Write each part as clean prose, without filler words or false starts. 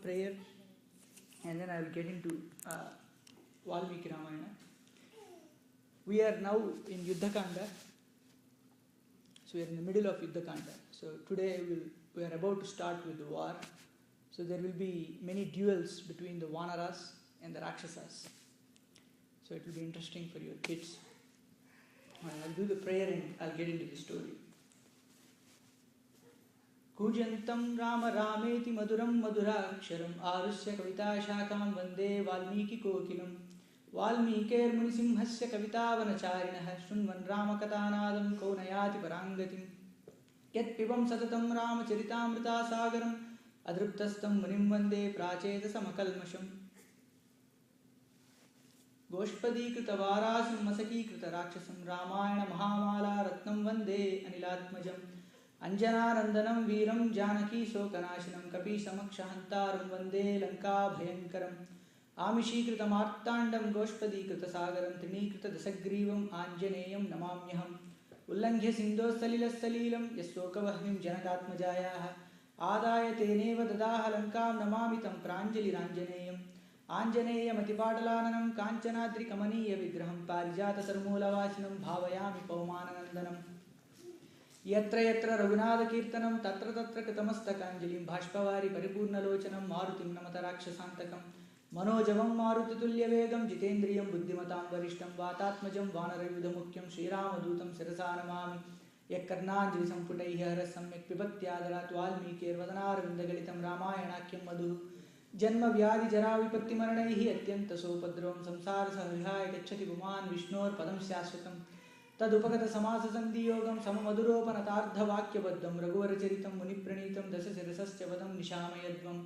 prayer, and then I will get into Valmiki Ramayana. We are now in Yuddha Kanda. So we are in the middle of Yuddha Kanda. So today we are about to start with the war. So there will be many duels between the Vanaras and the Rakshasas. So it will be interesting for your kids. I'll do the prayer and I'll get into the story. Kujantam Rama Rameti Maduram Maduraksharam Arusya Kavita Shakam Vande Valmiki Kokilam Valmikir Munisimhasya Kavita Vanacharinaha Shunvan Rama Katanadam Kaunayati Parangatim Yat Pivam Satatam Ramacharitamrita Sagaram Adruptastam Munim Vande Pracheta Samakalmasham Goshpadi Krita Varasam Masaki Krita Rakshasam Ramayana Mahamala Ratnam Vande Anilatmajam Anjananandanam Veeram Janaki Sokanashanam Kapi Samakshahantaram Vande Lanka Bhayankaram Amishikritam Artandam Goshpadi Krita Sagaram Trinikrita Dasagrivam Anjaneyam Namamyaham Ullanghya Sindho Salilas Salilam Yasokavahnim Janakatmajayaha Adaya Teneva Dadaha Lankam Namamitam Pranjali Ranjaneyam Anjaneyam Atipadalananam Kanchanadri Kamaniya Vigraham Parijata Sarmulavasinam Bhavayami Paumananandanam Yatra Yatra Raghunatha Kirtanam Tatra Tatra Katamastakanjalim Bhashpavari Paripurnalochanam Marutim Namata Rakshasantakam Manojavam Marutitulya Vegam Jitendriyam Buddhimatam Varishtam Vatatmajam Vanarayudhamukyam Sriramadutam Sirasanamami Yakkarnanjali Samputaiha Rasamyak Pipatyadarat Valmikir Vadanarvindagalitam Ramayanakyam Madhu Janma Vyadi Jara Vipatti Maranaihi Atyanta Sopadram Samsara Sahvihaya Gacchati Puman Vishnor Padam Syasvatam Tadupakata Samasa Sandhi Yogam Samamaduropanatardha Vakyabaddham Raghuvara Munipranitam Dasa Sirasaschavadam Nishamayadvam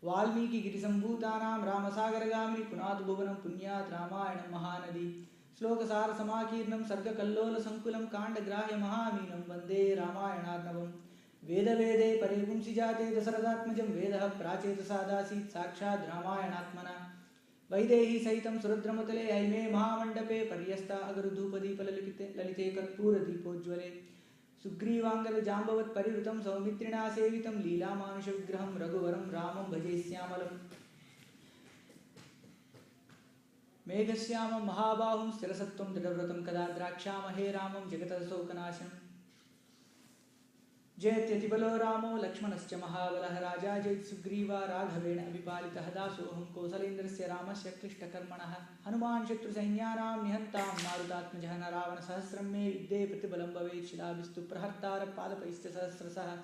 Valmiki Girisambhutanam Ramasagaragamini Punat Bhuvanam Punyat Ramayanam Mahanadi Slokasara Samakirnam Sarga Kallola Sankulam Kanda Grahya Mahaminam Vande Ramayanarnavam Veda Vede Parevum Sijate Dasaradatmajam Vedaha Pracheta Sadasit Sakshad Ramayanatmana Vaidehi Saitam Suradramutale Aime Mahamandape Paryasta Agarudhupadi Lalite Karpura Dipojwale Sugrivangal Jambavat Parirutam Saumitrina Sevitam Leela Manusha Vigraham Raghuvaram Ramam Bhajeshyamalam Meghasyamam Mahabahum Stirasatvam Dridavratam Kadadrakshamahe Ramam Jagatasokanasham Jayati Balo Ramo Lakshmanascha Mahabalah Raja Jayat Sugriva Raghavena Abhipalita Hadasoham Kosalendrasya Ramasya Klishta Karmanaha Hanuman Shatru Sainyanam Nihantam Marutatmajahana Ravana Sahasram Me Vidde Pratibalam Bhavet Shilabistu Prahartara Padapaista Sahasrasaha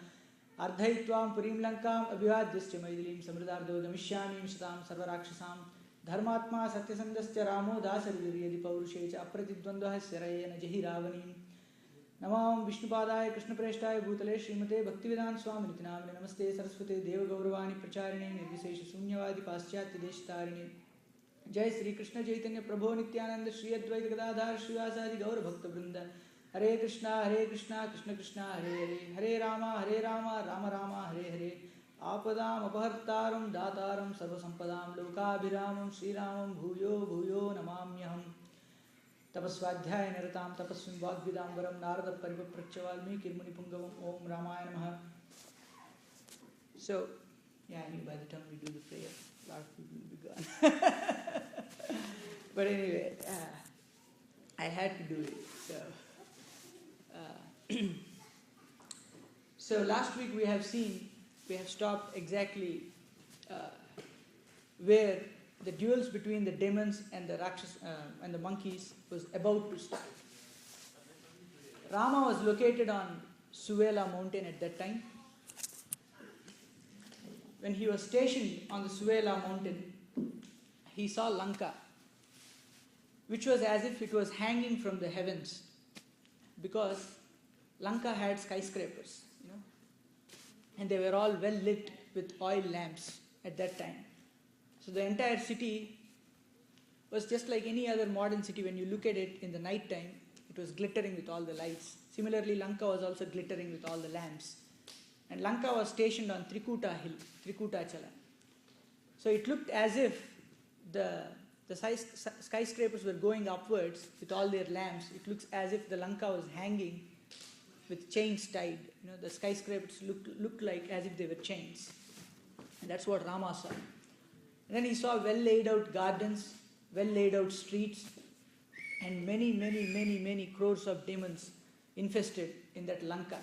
Ardhaitvam Purim Lankam Abhivadhyascha Maidilim Samridardo Gamishyamim Shatam Sarvarakshasam Dharmatma Satyasandascha Ramo Dasaridriyadi Paurushecha Apratidvandvahasya Rayena Jahi Ravanim Namam Vishnupadaya Krishna Preshthaya Bhutale Srimate Bhaktivedanta Swami Nitinamine Namaste Saraswate Deva Gauravani Pracharine Nirvisesha Sunyavadi Paschatya Deshtarine Jai Sri Krishna Chaitanya Prabhu Nityananda Shri Advaita Gadadhar Srivasadi Gaura Bhakta Vrinda Hare Krishna Krishna Krishna Hare Hare Hare Rama Rama Rama Hare Hare Apadam Apahartaram Dataram Sarvasampadam Lokabhiramam Sri Ramam Bhuyo Namamyaham Tapaswadhyaya Niratam Tapaswim Vagvidambaram Narada Paripapracha Valmiki Munipungavam Om Ramayana Maha. So, I mean by the time we do the prayer, a lot of people will be gone. But anyway, I had to do it. So last week we have stopped exactly where the duels between the demons and the Rakshas and the monkeys was about to start. Rama was located on Suvela mountain at that time. When he was stationed on the Suvela mountain, he saw Lanka, which was as if it was hanging from the heavens, because Lanka had skyscrapers, and they were all well lit with oil lamps at that time. So the entire city was just like any other modern city. When you look at it in the night time, it was glittering with all the lights. Similarly, Lanka was also glittering with all the lamps. And Lanka was stationed on Trikuta hill, Trikutachala. So it looked as if the skyscrapers were going upwards with all their lamps. It looks as if the Lanka was hanging with chains tied. The skyscrapers looked like as if they were chains. And that's what Rama saw. And then he saw well laid out gardens, well laid out streets, and many crores of demons infested in that Lanka.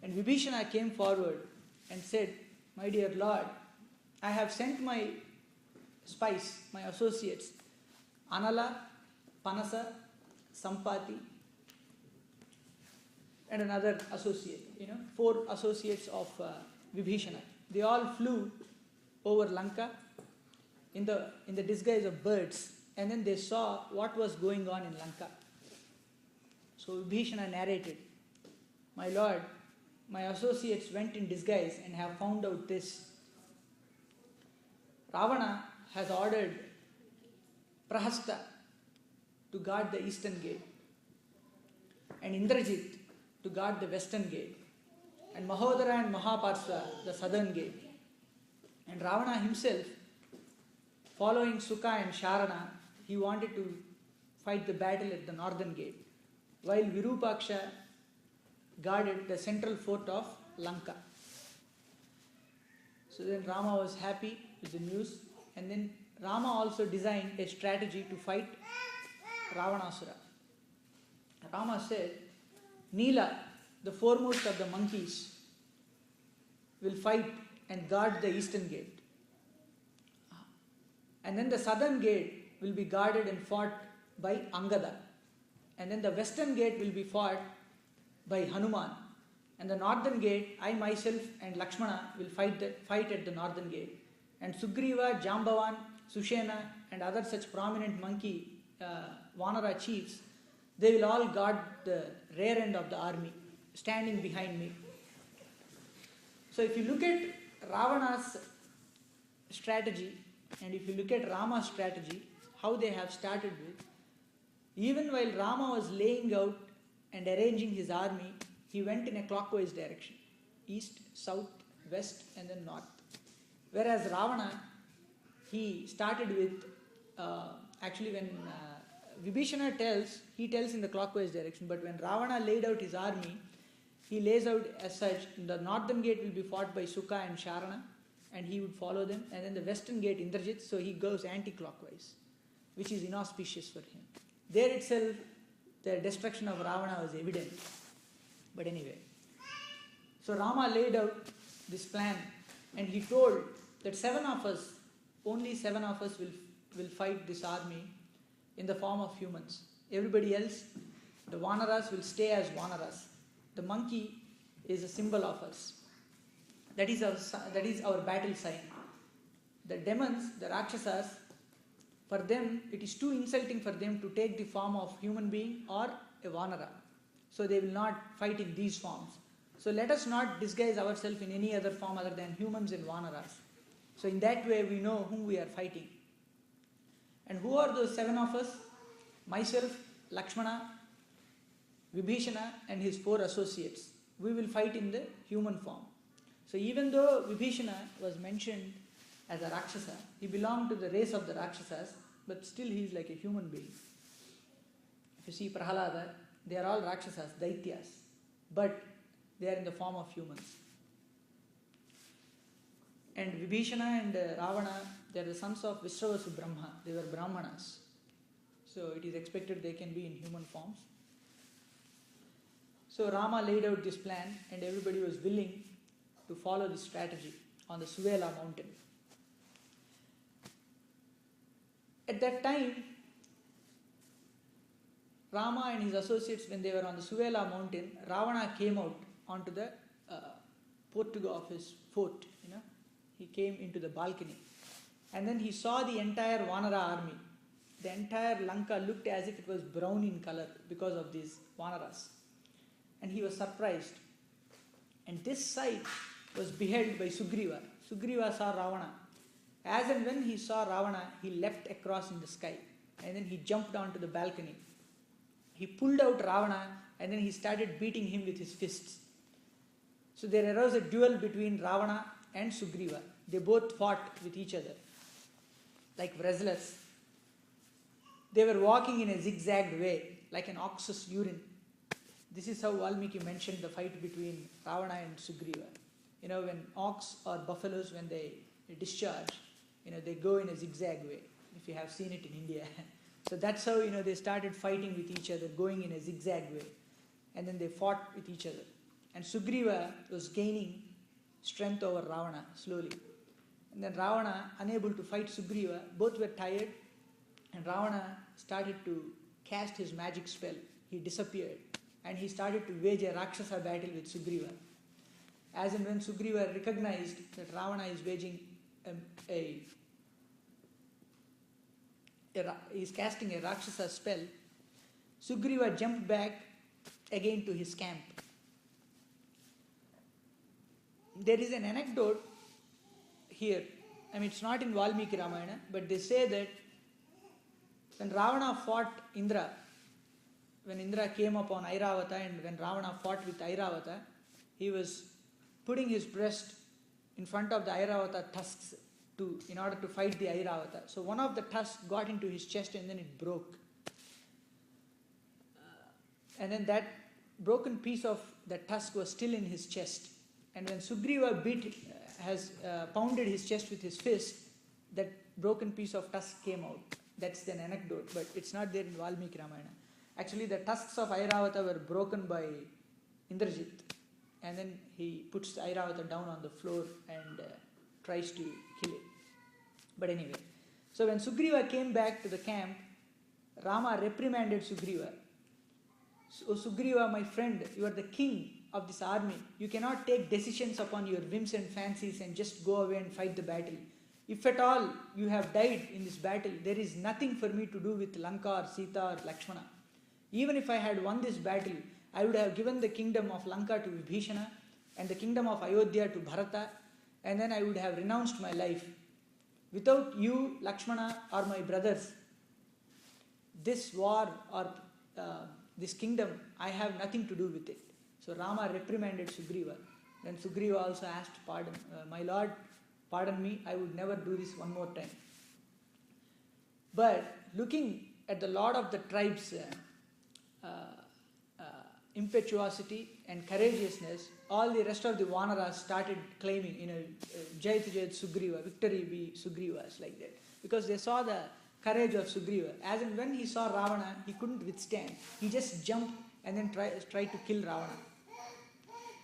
And Vibhishana came forward and said, "My dear Lord, I have sent my spies, my associates, Anala, Panasa, Sampati, and another associate, 4 associates of Vibhishana. They all flew over Lanka in the disguise of birds, and then they saw what was going on in Lanka." So Vibhishana narrated, "My lord, my associates went in disguise and have found out this. Ravana has ordered Prahasta to guard the eastern gate, and Indrajit to guard the western gate, and Mahodara and Mahaparsva the southern gate. And Ravana himself, following Sukha and Sharana, he wanted to fight the battle at the northern gate, while Virupaksha guarded the central fort of Lanka." So then Rama was happy with the news, and then Rama also designed a strategy to fight Ravanasura. Rama said, "Nila, the foremost of the monkeys, will fight and guard the eastern gate. And then the southern gate will be guarded and fought by Angada. And then the western gate will be fought by Hanuman. And the northern gate, I myself and Lakshmana will fight at the northern gate. And Sugriva, Jambavan, Sushena and other such prominent monkey Vanara chiefs, they will all guard the rear end of the army, standing behind me." So if you look at Ravana's strategy and if you look at Rama's strategy, how they have started with, even while Rama was laying out and arranging his army, he went in a clockwise direction, east, south, west and then north. Whereas Ravana, he started with, actually when Vibhishana tells, he tells in the clockwise direction, but when Ravana laid out his army, he lays out as such, the northern gate will be fought by Sukha and Sharana, and he would follow them, and then the western gate Indrajit, so he goes anti-clockwise, which is inauspicious for him. There itself, the destruction of Ravana was evident. But anyway, so Rama laid out this plan, and he told that 7 of us, only 7 of us will fight this army in the form of humans. Everybody else, the Vanaras will stay as Vanaras. The monkey is a symbol of us. That is our battle sign. The demons, the Rakshasas, for them, it is too insulting for them to take the form of human being or a Vanara. So they will not fight in these forms. So let us not disguise ourselves in any other form other than humans and Vanaras. So in that way we know whom we are fighting. And who are those 7 of us? Myself, Lakshmana, Vibhishana and his 4 associates. We will fight in the human form. So even though Vibhishana was mentioned as a Rakshasa, he belonged to the race of the Rakshasas, but still he is like a human being. If you see Prahalada, they are all Rakshasas, Daityas, but they are in the form of humans. And Vibhishana and Ravana, they are the sons of Vishravasu Brahma. They were Brahmanas. So it is expected they can be in human forms. So Rama laid out this plan and everybody was willing to follow this strategy on the Suvela mountain. At that time, Rama and his associates, when they were on the Suvela mountain, Ravana came out onto the portico of his fort. He came into the balcony. And then he saw the entire Vanara army. The entire Lanka looked as if it was brown in color because of these Vanaras. And he was surprised. And this sight was beheld by Sugriva. Sugriva saw Ravana. As and when he saw Ravana, he leapt across in the sky. And then he jumped onto the balcony. He pulled out Ravana and then he started beating him with his fists. So there arose a duel between Ravana and Sugriva. They both fought with each other like wrestlers. They were walking in a zigzagged way like an ox's urine. This is how Valmiki mentioned the fight between Ravana and Sugriva. when ox or buffaloes, when they discharge, they go in a zigzag way, if you have seen it in India. So that's how, they started fighting with each other, going in a zigzag way. And then they fought with each other. And Sugriva was gaining strength over Ravana slowly. And then Ravana, unable to fight Sugriva, both were tired, and Ravana started to cast his magic spell. He disappeared, and he started to wage a Rakshasa battle with Sugriva. As and when Sugriva recognized that Ravana is waging is casting a Rakshasa spell, Sugriva jumped back again to his camp. There is an anecdote here. It's not in Valmiki Ramayana, but they say that when Ravana fought Indra, when Indra came upon Airavata, and when Ravana fought with Airavata, he was putting his breast in front of the Airavata tusks in order to fight the Airavata. So one of the tusks got into his chest and then it broke. And then that broken piece of the tusk was still in his chest. And when Sugriva pounded his chest with his fist, that broken piece of tusk came out. That's an anecdote, but it's not there in Valmiki Ramayana. Actually, the tusks of Airavata were broken by Indrajit, and then he puts Airavata down on the floor and tries to kill it. But anyway, so when Sugriva came back to the camp, Rama reprimanded Sugriva. So, Sugriva, my friend, you are the king of this army. You cannot take decisions upon your whims and fancies and just go away and fight the battle. If at all you have died in this battle, there is nothing for me to do with Lanka or Sita or Lakshmana. Even if I had won this battle, I would have given the kingdom of Lanka to Vibhishana and the kingdom of Ayodhya to Bharata, and then I would have renounced my life. Without you, Lakshmana, or my brothers, this war or this kingdom, I have nothing to do with it. So Rama reprimanded Sugriva. Then Sugriva also asked pardon. My lord, pardon me, I would never do this one more time. But looking at the lord of the tribe's impetuosity and courageousness, all the rest of the Vanaras started claiming, Jayat Jayat Sugriva, victory be Sugriva's, like that. Because they saw the courage of Sugriva. As and when he saw Ravana, he couldn't withstand. He just jumped and then tried to kill Ravana.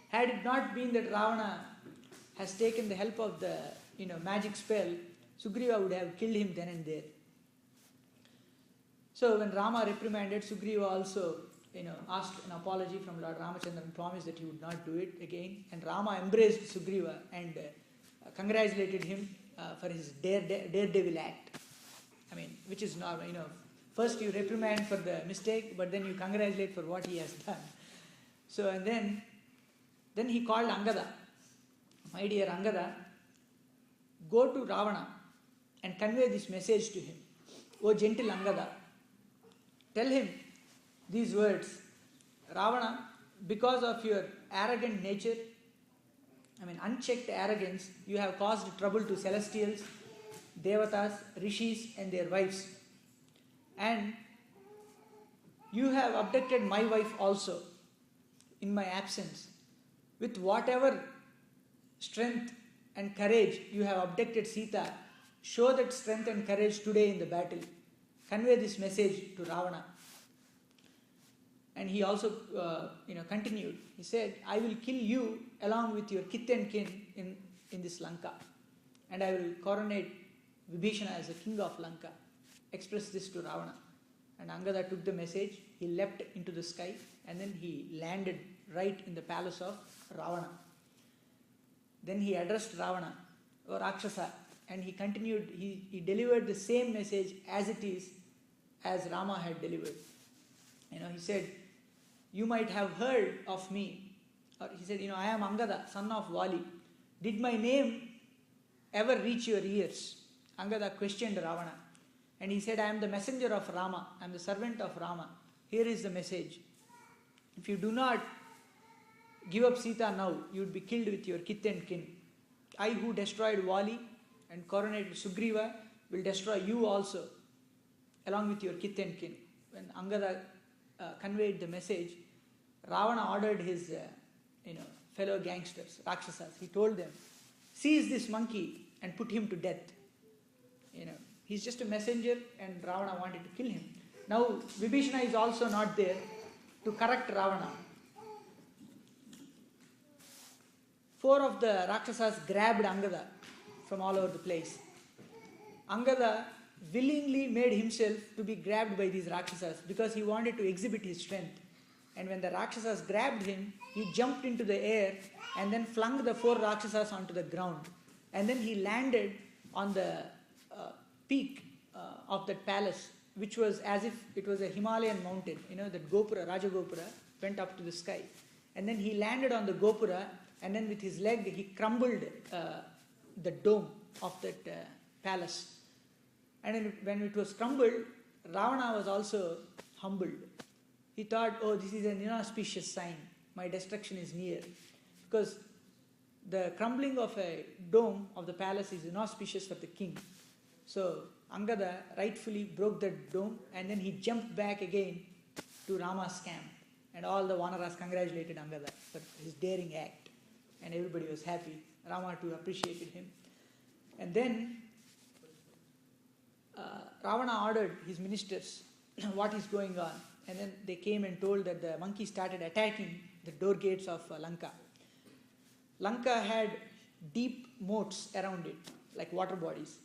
Had it not been that Ravana has taken the help of the magic spell, Sugriva would have killed him then and there. So when Rama reprimanded, Sugriva also asked an apology from Lord Ramachandra and promised that he would not do it again. And Rama embraced Sugriva and congratulated him for his daredevil act. Which is normal. First you reprimand for the mistake, but then you congratulate for what he has done. So and then he called Angada. My dear Angada, go to Ravana and convey this message to him. O gentle Angada, tell him these words. Ravana, because of your arrogant nature, unchecked arrogance, you have caused trouble to celestials, devatas, rishis and their wives. And you have abducted my wife also in my absence. With whatever strength and courage you have abducted Sita, show that strength and courage today in the battle. Convey this message to Ravana. And he also continued. He said, I will kill you along with your kith and kin in this Lanka. And I will coronate Vibhishana as the king of Lanka. Express this to Ravana. And Angada took the message. He leapt into the sky and then he landed right in the palace of Ravana. Then he addressed Ravana, or Rakshasa, and he continued, he delivered the same message as it is as Rama had delivered. He said, you might have heard of me. Or he said, I am Angada, son of Vali. Did my name ever reach your ears? Angada questioned Ravana. And he said, I am the messenger of Rama. I am the servant of Rama. Here is the message. If you do not give up Sita now, you would be killed with your kith and kin. I who destroyed Vali and coronated Sugriva will destroy you also, along with your kith and kin. When Angada conveyed the message, Ravana ordered his fellow gangsters, Rakshasas. He told them, seize this monkey and put him to death. He's just a messenger and Ravana wanted to kill him. Now Vibhishana is also not there to correct Ravana. 4 of the Rakshasas grabbed Angada from all over the place. Angada willingly made himself to be grabbed by these Rakshasas because he wanted to exhibit his strength. And when the Rakshasas grabbed him, he jumped into the air and then flung the 4 Rakshasas onto the ground. And then he landed on the peak of that palace, which was as if it was a Himalayan mountain. That Gopura, Raja Gopura, went up to the sky. And then he landed on the Gopura, and then with his leg he crumbled the dome of that palace. And when it was crumbled, Ravana was also humbled. He thought, oh, this is an inauspicious sign. My destruction is near. Because the crumbling of a dome of the palace is inauspicious for the king. So Angada rightfully broke the dome and then he jumped back again to Rama's camp. And all the Vanaras congratulated Angada for his daring act. And everybody was happy. Rama too appreciated him. And then Ravana ordered his ministers what is going on. And then they came and told that the monkey started attacking the door gates of Lanka. Lanka had deep moats around it, like water bodies.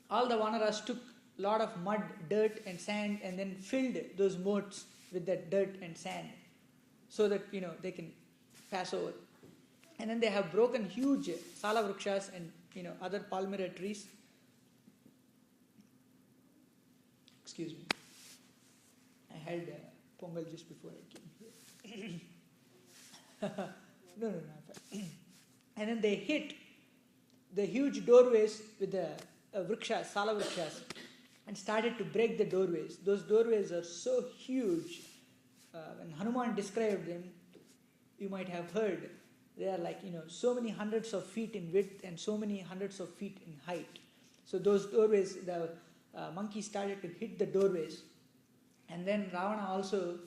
All the Vanaras took a lot of mud, dirt and sand and then filled those moats with that dirt and sand so that they can pass over. And then they have broken huge sala vrukshas and other palmyra trees. Excuse me. I had pongal just before I came here. No. And then they hit the huge doorways with the vrukshas, sala vrukshas, and started to break the doorways. Those doorways are so huge. When Hanuman described them, you might have heard, they are like, so many hundreds of feet in width and so many hundreds of feet in height. So those doorways, the monkey started to hit the doorways. And then Ravana also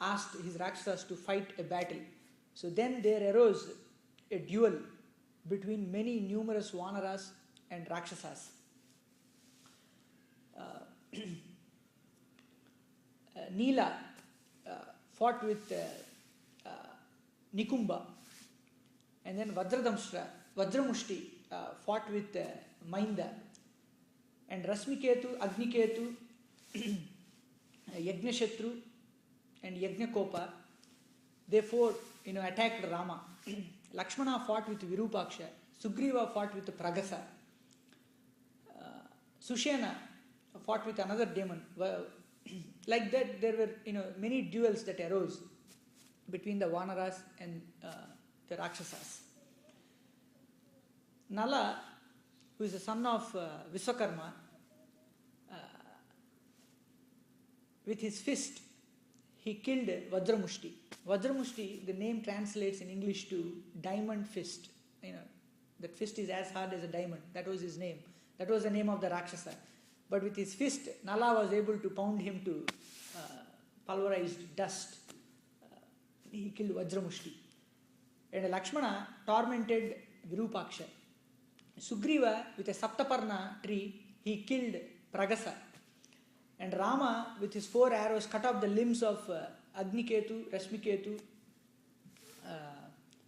asked his Rakshasas to fight a battle. So then there arose a duel between many numerous Vanaras and Rakshasas. Neela fought with Nikumba, and then Vajramushti fought with Mainda, and Rasmiketu, Agniketu, Yagnashatru and Yagnakopa, they 4 attacked Rama. Lakshmana fought with Virupaksha, Sugriva fought with Pragasa, Sushena fought with another demon. Like that, there were many duels that arose between the Vanaras and the Rakshasas. Nala, who is the son of Viswakarma, with his fist, he killed Vajramushti. Vajramushti, the name translates in English to diamond fist. That fist is as hard as a diamond. That was his name. That was the name of the Rakshasa. But with his fist, Nala was able to pound him to pulverized dust. He killed Vajramushti. And Lakshmana tormented Virupaksha. Sugriva, with a Saptaparna tree, he killed Pragasa. And Rama, with his 4 arrows, cut off the limbs of Agniketu, Rasmiketu,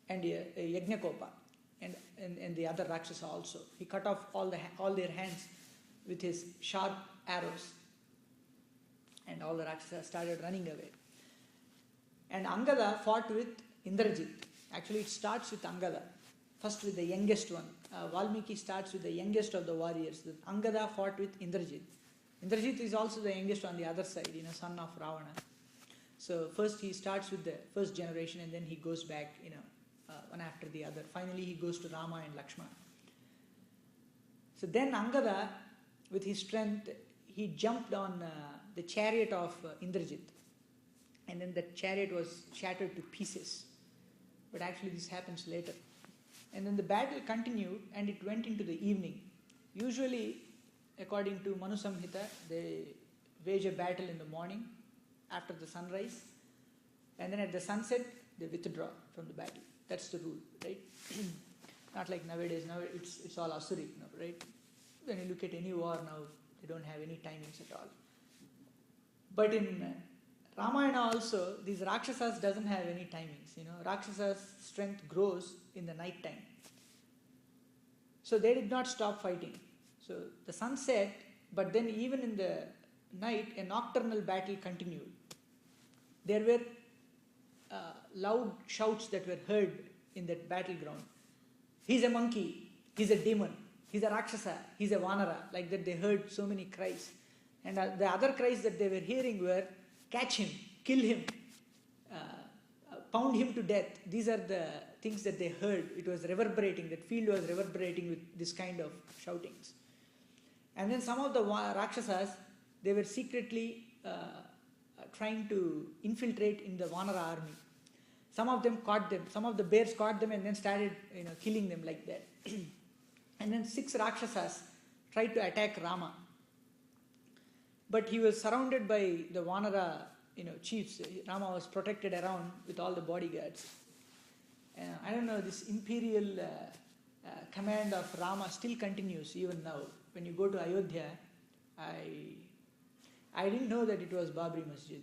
and Yagnakopa, and the other Rakshasa also. He cut off all their hands with his sharp arrows. And all the Rakshasas started running away. And Angada fought with Indrajit. Actually, it starts with Angada. First with the youngest one. Valmiki starts with the youngest of the warriors. Angada fought with Indrajit. Indrajit is also the youngest on the other side, son of Ravana. So first he starts with the first generation and then he goes back, one after the other. Finally he goes to Rama and Lakshmana. So then Angada, with his strength, he jumped on the chariot of Indrajit. And then the chariot was shattered to pieces. But actually this happens later. And then the battle continued and it went into the evening. Usually, according to Manu Samhita, they wage a battle in the morning after the sunrise. and then at the sunset they withdraw from the battle. That's the rule, right? Not like nowadays. Now it's all asuric now, right? When you look at any war now, they don't have any timings at all. But in Ramayana also, these Rakshasas doesn't have any timings. Rakshasas' strength grows in the night time. So they did not stop fighting. So the sun set, but then even in the night, a nocturnal battle continued. There were loud shouts that were heard in that battleground. He's a monkey, he's a demon, he's a Rakshasa, he's a Vanara. Like that they heard so many cries. And the other cries that they were hearing were, catch him, kill him, pound him to death. These are the things that they heard. It was reverberating, that field was reverberating with this kind of shoutings. And then some of the Rakshasas, they were secretly trying to infiltrate in the Vanara army. Some of them caught them, some of the bears caught them and then started killing them like that. And then 6 Rakshasas tried to attack Rama. But he was surrounded by the Vanara chiefs. Rama was protected around with all the bodyguards. I don't know, this imperial command of Rama still continues even now. When you go to Ayodhya, I didn't know that it was Babri Masjid.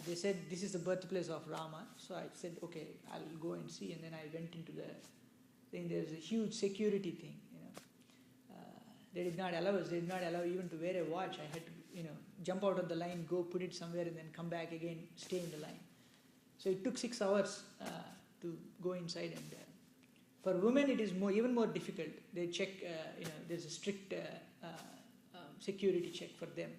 They said this is the birthplace of Rama. So I said, okay, I'll go and see. And then I went into the thing. There's a huge security thing. They did not allow us. They did not allow even to wear a watch. I had to, jump out of the line, go put it somewhere, and then come back again, stay in the line. So it took 6 hours to go inside. And for women, it is even more difficult. They check. There's a strict security check for them.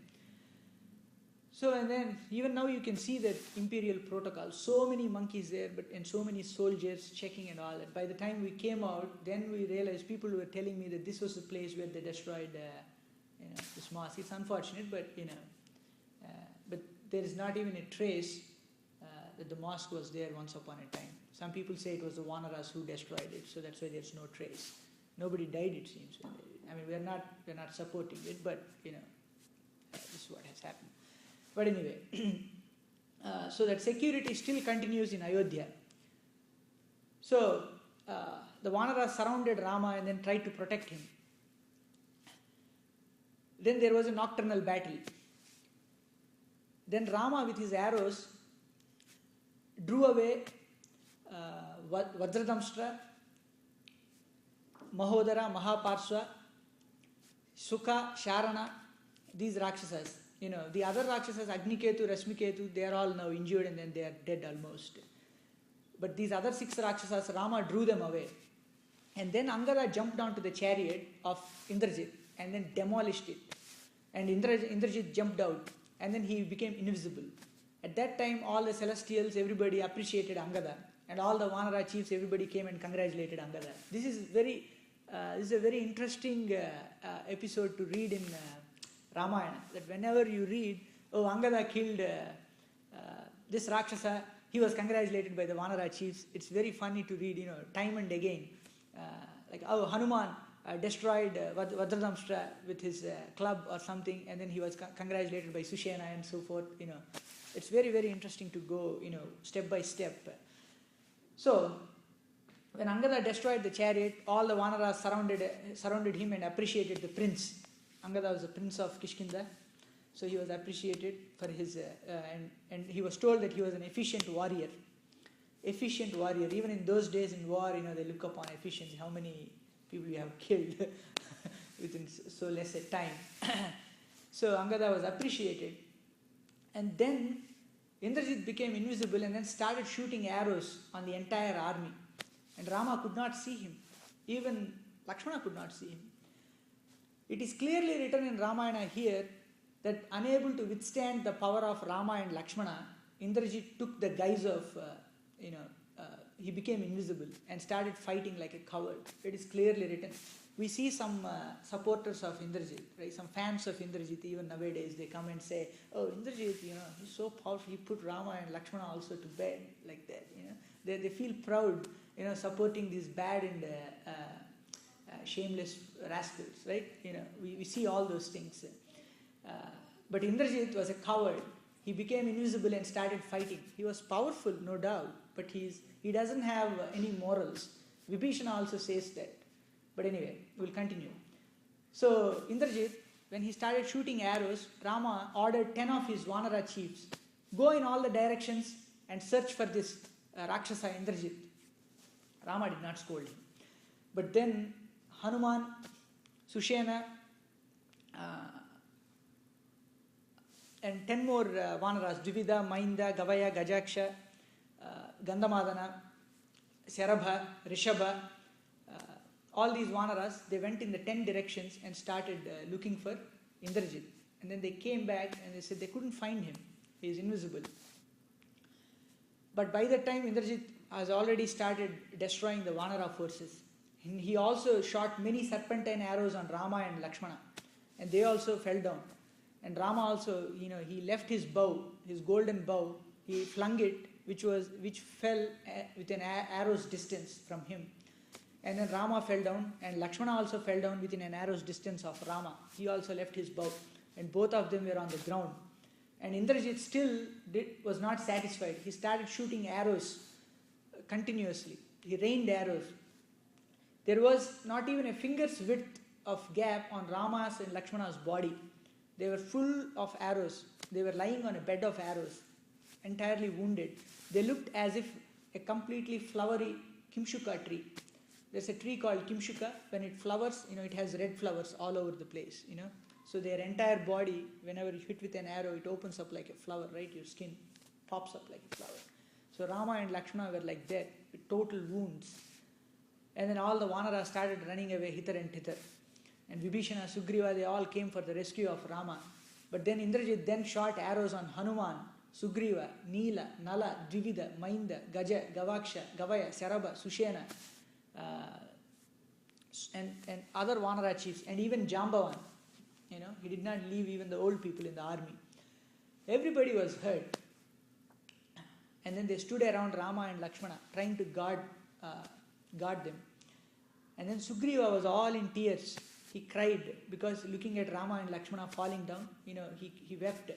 So and then even now you can see that imperial protocol. So many monkeys there, and so many soldiers checking and all that. By the time we came out, then we realized people were telling me that this was the place where they destroyed this mosque. It's unfortunate, but but there is not even a trace that the mosque was there once upon a time. Some people say it was the Vanaras who destroyed it, so that's why there's no trace. Nobody died, it seems. I mean, we're not supporting it, but this is what has happened. But anyway, so that security still continues in Ayodhya. So the Vanaras surrounded Rama and then tried to protect him. Then there was a nocturnal battle. Then Rama with his arrows drew away Vajradamshtra, Mahodara, Mahaparsva, Sukha, Sharana, these Rakshasas. The other Rakshasas, Agniketu, Rashmiketu, they are all now injured and then they are dead almost. But these other 6 Rakshasas, Rama drew them away. And then Angada jumped onto the chariot of Indrajit and then demolished it. And Indrajit jumped out and then he became invisible. At that time, all the celestials, everybody appreciated Angada. And all the Vanara chiefs, everybody came and congratulated Angada. This is a very interesting episode to read in Ramayana. That whenever you read, Angada killed this Rakshasa, he was congratulated by the Vanara chiefs. It's very funny to read, time and again. Hanuman destroyed Vajradamshtra with his club or something, and then he was congratulated by Sushena and so forth. It's very, very interesting to go, step by step. So, when Angada destroyed the chariot, all the Vanaras surrounded him and appreciated the prince. Angada was the prince of Kishkinda, so he was appreciated for his, and he was told that he was an efficient warrior. Efficient warrior. Even in those days in war, they look upon efficiency, how many people you have killed within so less a time. So Angada was appreciated. And then Indrajit became invisible and then started shooting arrows on the entire army. And Rama could not see him. Even Lakshmana could not see him. It is clearly written in Ramayana here that unable to withstand the power of Rama and Lakshmana, Indrajit took the guise of, he became invisible and started fighting like a coward. It is clearly written. We see some supporters of Indrajit, right? Some fans of Indrajit, even nowadays, they come and say, oh, Indrajit, he's so powerful, he put Rama and Lakshmana also to bed, like that, They feel proud, supporting these bad and shameless rascals, right? We see all those things. But Indrajit was a coward. he became invisible and started fighting. He was powerful, no doubt, but he doesn't have any morals. Vibhishana also says that. But anyway, we'll continue. So Indrajit, when he started shooting arrows, Rama ordered 10 of his Vanara chiefs, go in all the directions and search for this Rakshasa Indrajit. Rama did not scold him. But then Hanuman, Sushena, and 10 more Vanaras, Dvivida, Mainda, Gavaya, Gajaksha, Gandhamadana, Sarabha, Rishabha, all these Vanaras, they went in the 10 directions and started looking for Indrajit. And then they came back and they said they couldn't find him. He is invisible. But by that time, Indrajit has already started destroying the Vanara forces. And he also shot many serpentine arrows on Rama and Lakshmana. And they also fell down. And Rama also, he left his bow, his golden bow, he flung it, which fell within arrow's distance from him. And then Rama fell down, and Lakshmana also fell down within an arrow's distance of Rama. He also left his bow, and both of them were on the ground. And Indrajit still was not satisfied. He started shooting arrows continuously. He rained arrows. There was not even a finger's width of gap on Rama's and Lakshmana's body. They were full of arrows. They were lying on a bed of arrows, entirely wounded. They looked as if a completely flowery Kimshuka tree. There's a tree called Kimshuka. When it flowers, it has red flowers all over the place, So their entire body, whenever you hit with an arrow, it opens up like a flower, right? Your skin pops up like a flower. So Rama and Lakshmana were like that, with total wounds. And then all the Vanaras started running away hither and thither. And Vibhishana, Sugriva, they all came for the rescue of Rama. But then Indrajit then shot arrows on Hanuman, Sugriva, Neela, Nala, Dvivida, Mainda, Gaja, Gavaksha, Gavaya, Sarabha, Sushena, and other Vanara chiefs, and even Jambavan. He did not leave even the old people in the army. Everybody was hurt. And then they stood around Rama and Lakshmana, trying to guard them. And then Sugriva was all in tears. He cried because looking at Rama and Lakshmana falling down, he wept.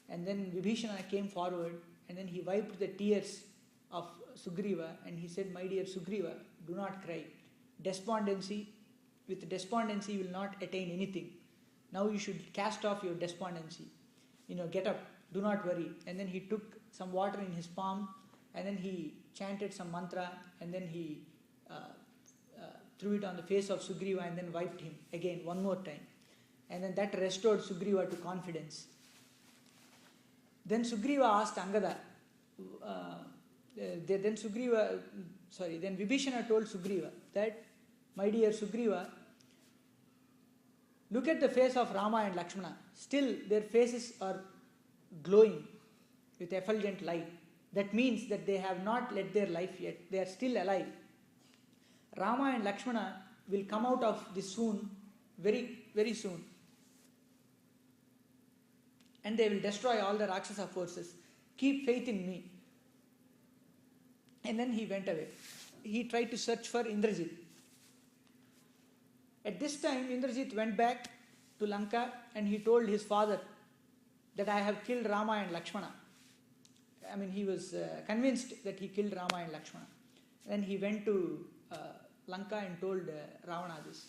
And then Vibhishana came forward, and then he wiped the tears of Sugriva, and he said, "My dear Sugriva, do not cry. With despondency you will not attain anything. Now you should cast off your despondency. Get up, do not worry." And then he took some water in his palm, and then he chanted some mantra, and then he threw it on the face of Sugriva and then wiped him again one more time. And then that restored Sugriva to confidence. Then Sugriva asked Angada, then Vibhishana told Sugriva that, "My dear Sugriva, look at the face of Rama and Lakshmana. Still their faces are glowing with effulgent light. That means that they have not led their life yet. They are still alive. Rama and Lakshmana will come out of this soon, very, very soon. And they will destroy all the Rakshasa forces. Keep faith in me." And then he went away. He tried to search for Indrajit. At this time, Indrajit went back to Lanka and he told his father that, "I have killed Rama and Lakshmana." He was convinced that he killed Rama and Lakshmana. Then he went to Lanka and told Ravana this.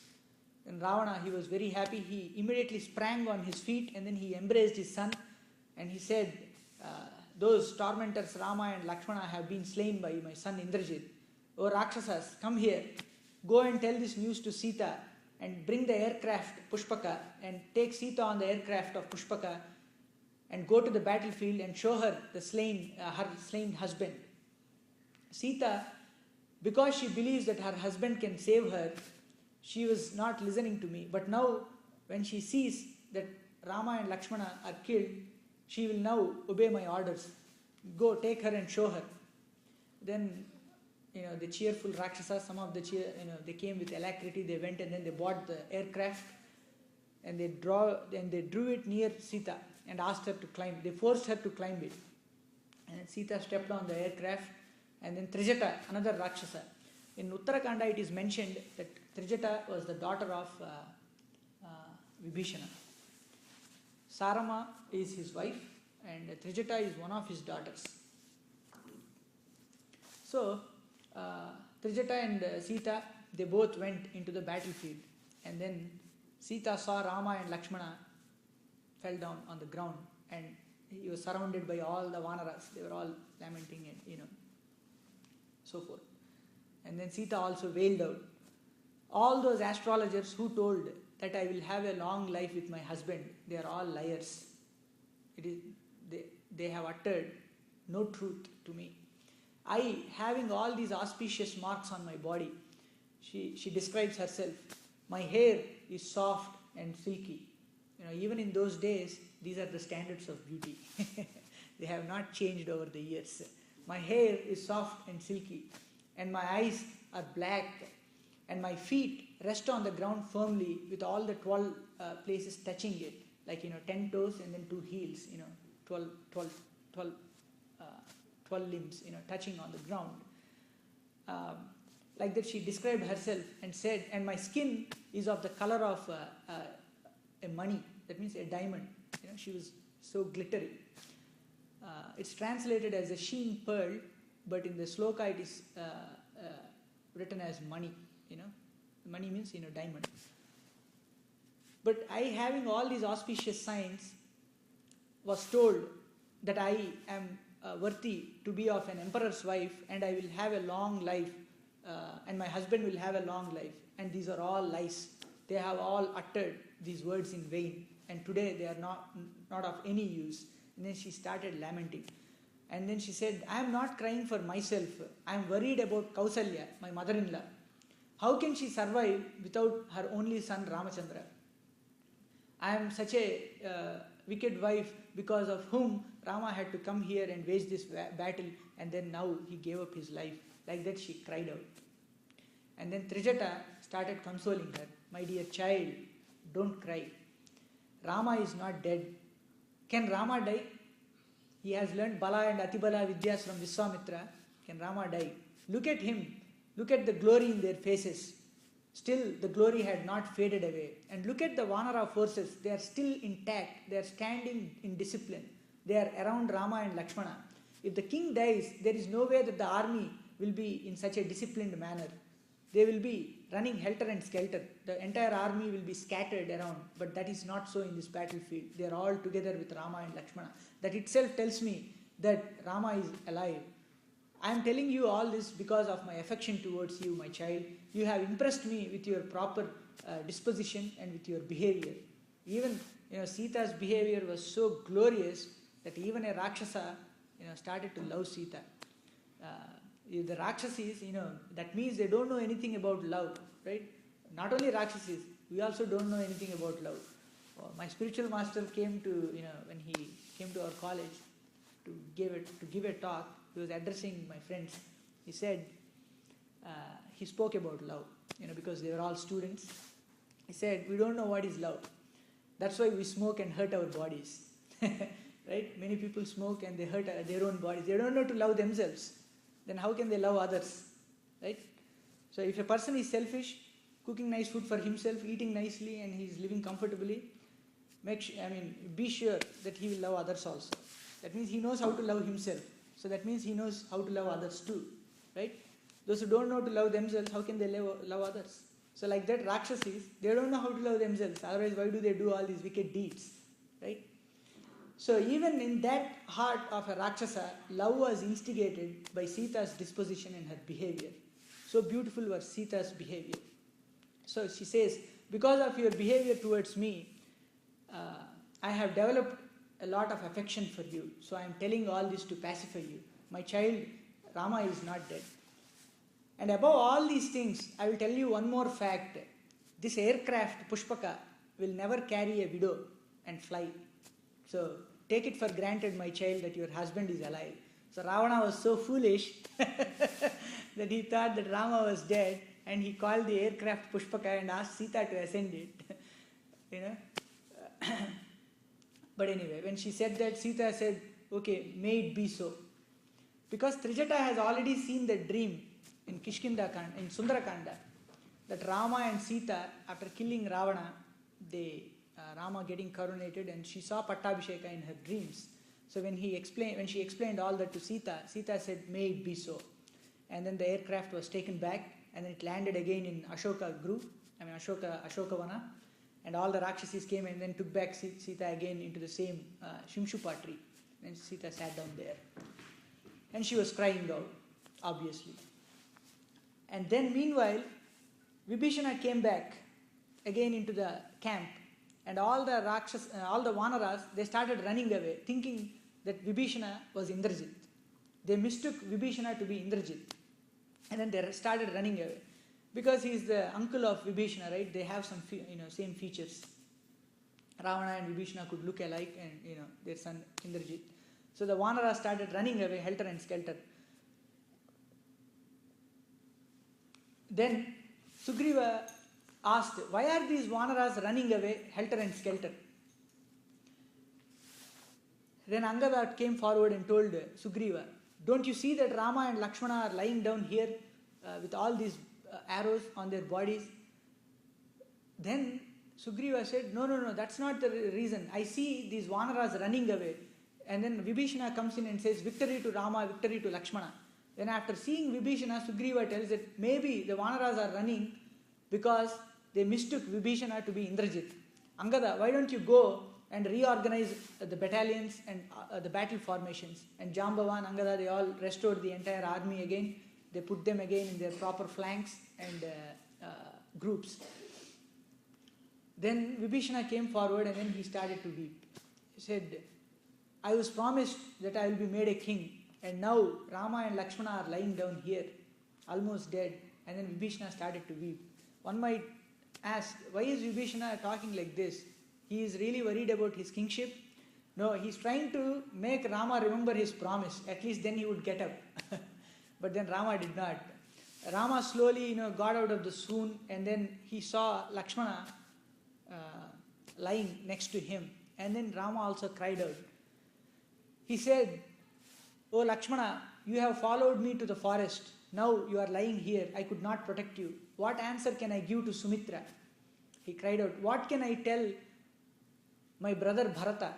And Ravana, he was very happy. He immediately sprang on his feet and then he embraced his son and he said, "Those tormentors Rama and Lakshmana have been slain by my son Indrajit. O Rakshasas, come here. Go and tell this news to Sita and bring the aircraft Pushpaka and take Sita on the aircraft of Pushpaka and go to the battlefield and show her her slain husband." Sita, because she believes that her husband can save her, she was not listening to me. But now, when she sees that Rama and Lakshmana are killed, she will now obey my orders. Go, take her and show her. Then, the cheerful Rakshasas, some of they came with alacrity. They went and then they bought the aircraft and they drew it near Sita and asked her to climb. They forced her to climb it. And Sita stepped on the aircraft. And then Trijata, another Rakshasa. In Uttarakanda it is mentioned that Trijata was the daughter of Vibhishana. Sarama is his wife and Trijata is one of his daughters. So Trijata and Sita, they both went into the battlefield, and then Sita saw Rama and Lakshmana fell down on the ground, and he was surrounded by all the Vanaras. They were all lamenting and so forth. And then Sita also wailed out. All those astrologers who told that I will have a long life with my husband, they are all liars. They have uttered no truth to me. I, having all these auspicious marks on my body, she describes herself. My hair is soft and silky. Even in those days, these are the standards of beauty. They have not changed over the years. My hair is soft and silky, and my eyes are black, and my feet rest on the ground firmly with all the 12 places touching it, like 10 toes and then 2 heels, 12 limbs, touching on the ground. Like that she described herself and said, and my skin is of the color of a money, that means a diamond. She was so glittery. It's translated as a sheen pearl, but in the sloka it is written as money. Money means diamond. But I, having all these auspicious signs, was told that I am worthy to be of an emperor's wife, and I will have a long life, and my husband will have a long life. And these are all lies. They have all uttered these words in vain, and today they are not of any use. And then she started lamenting. And then she said, I am not crying for myself. I am worried about Kausalya, my mother-in-law. How can she survive without her only son Ramachandra? I am such a wicked wife, because of whom Rama had to come here and wage this battle, and then now he gave up his life. Like that she cried out. And then Trijata started consoling her. My dear child, don't cry. Rama is not dead. Can Rama die? He has learned Bala and Atibala Vidyas from Viswamitra. Can Rama die? Look at him. Look at the glory in their faces. Still, the glory had not faded away. And look at the Vanara forces. They are still intact. They are standing in discipline. They are around Rama and Lakshmana. If the king dies, there is no way that the army will be in such a disciplined manner. They will be running helter and skelter. The entire army will be scattered around. But that is not so in this battlefield. They are all together with Rama and Lakshmana. That itself tells me that Rama is alive. I am telling you all this because of my affection towards you, my child. You have impressed me with your proper disposition and with your behavior. Even Sita's behavior was so glorious that even a Rakshasa started to love Sita. The Rakshasis, that means they don't know anything about love, right? Not only Rakshasis, we also don't know anything about love. My spiritual master came to, when he came to our college to give a talk. He was addressing my friends. He said, he spoke about love, because they were all students. He said, we don't know what is love. That's why we smoke and hurt our bodies. Right? Many people smoke and they hurt their own bodies. They don't know to love themselves. Then how can they love others? Right? So if a person is selfish, cooking nice food for himself, eating nicely, and he is living comfortably, be sure that he will love others also. That means he knows how to love himself. So that means he knows how to love others too. Right? Those who don't know to love themselves, how can they love others? So like that, Rakshasis, they don't know how to love themselves. Otherwise, why do they do all these wicked deeds? Right? So even in that heart of a Rakshasa, love was instigated by Sita's disposition and her behavior. So beautiful was Sita's behavior. So she says, because of your behavior towards me, I have developed a lot of affection for you. So I am telling all this to pacify you. My child, Rama is not dead. And above all these things, I will tell you one more fact. This aircraft, Pushpaka, will never carry a widow and fly. So take it for granted, my child, that your husband is alive. So Ravana was so foolish that he thought that Rama was dead, and he called the aircraft Pushpaka and asked Sita to ascend it. But anyway, when she said that, Sita said, okay, may it be so. Because Trijata has already seen the dream in Kishkinda-kanda, in Sundarakanda, that Rama and Sita, after killing Ravana, Rama getting coronated, and she saw Pattabhisheka in her dreams. So when she explained all that to Sita, Sita said, may it be so. And then the aircraft was taken back, and then it landed again in Ashokavana, and all the Rakshasis came and then took back Sita again into the same Shimshupa tree. And Sita sat down there. And she was crying out, obviously. And then meanwhile, Vibhishana came back again into the camp, and all the Vanaras, they started running away, thinking that Vibhishana was Indrajit. They mistook Vibhishana to be Indrajit. And then they started running away. Because he is the uncle of Vibhishana, right? They have some same features. Ravana and Vibhishana could look alike, and their son Indrajit. So the Vanaras started running away, helter and skelter. Then Sugriva asked, why are these Vanaras running away, helter and skelter? Then Angada came forward and told Sugriva, don't you see that Rama and Lakshmana are lying down here with all these arrows on their bodies? Then Sugriva said, no, that's not the reason. I see these Vanaras running away. And then Vibhishana comes in and says, victory to Rama, victory to Lakshmana. Then after seeing Vibhishana, Sugriva tells that maybe the Vanaras are running because they mistook Vibhishana to be Indrajit. Angada, why don't you go and reorganize the battalions and the battle formations? And Jambavan, Angada, they all restored the entire army again. They put them again in their proper flanks and groups. Then Vibhishana came forward and then he started to weep. He said, I was promised that I will be made a king, and now Rama and Lakshmana are lying down here, almost dead. And then Vibhishana started to weep. One might ask, why is Vibhishana talking like this? He is really worried about his kingship? No, he is trying to make Rama remember his promise. At least then he would get up. But then Rama did not. Rama slowly got out of the swoon, and then he saw Lakshmana lying next to him. And then Rama also cried out. He said, oh Lakshmana, you have followed me to the forest. Now you are lying here. I could not protect you. What answer can I give to Sumitra? He cried out, what can I tell my brother Bharata?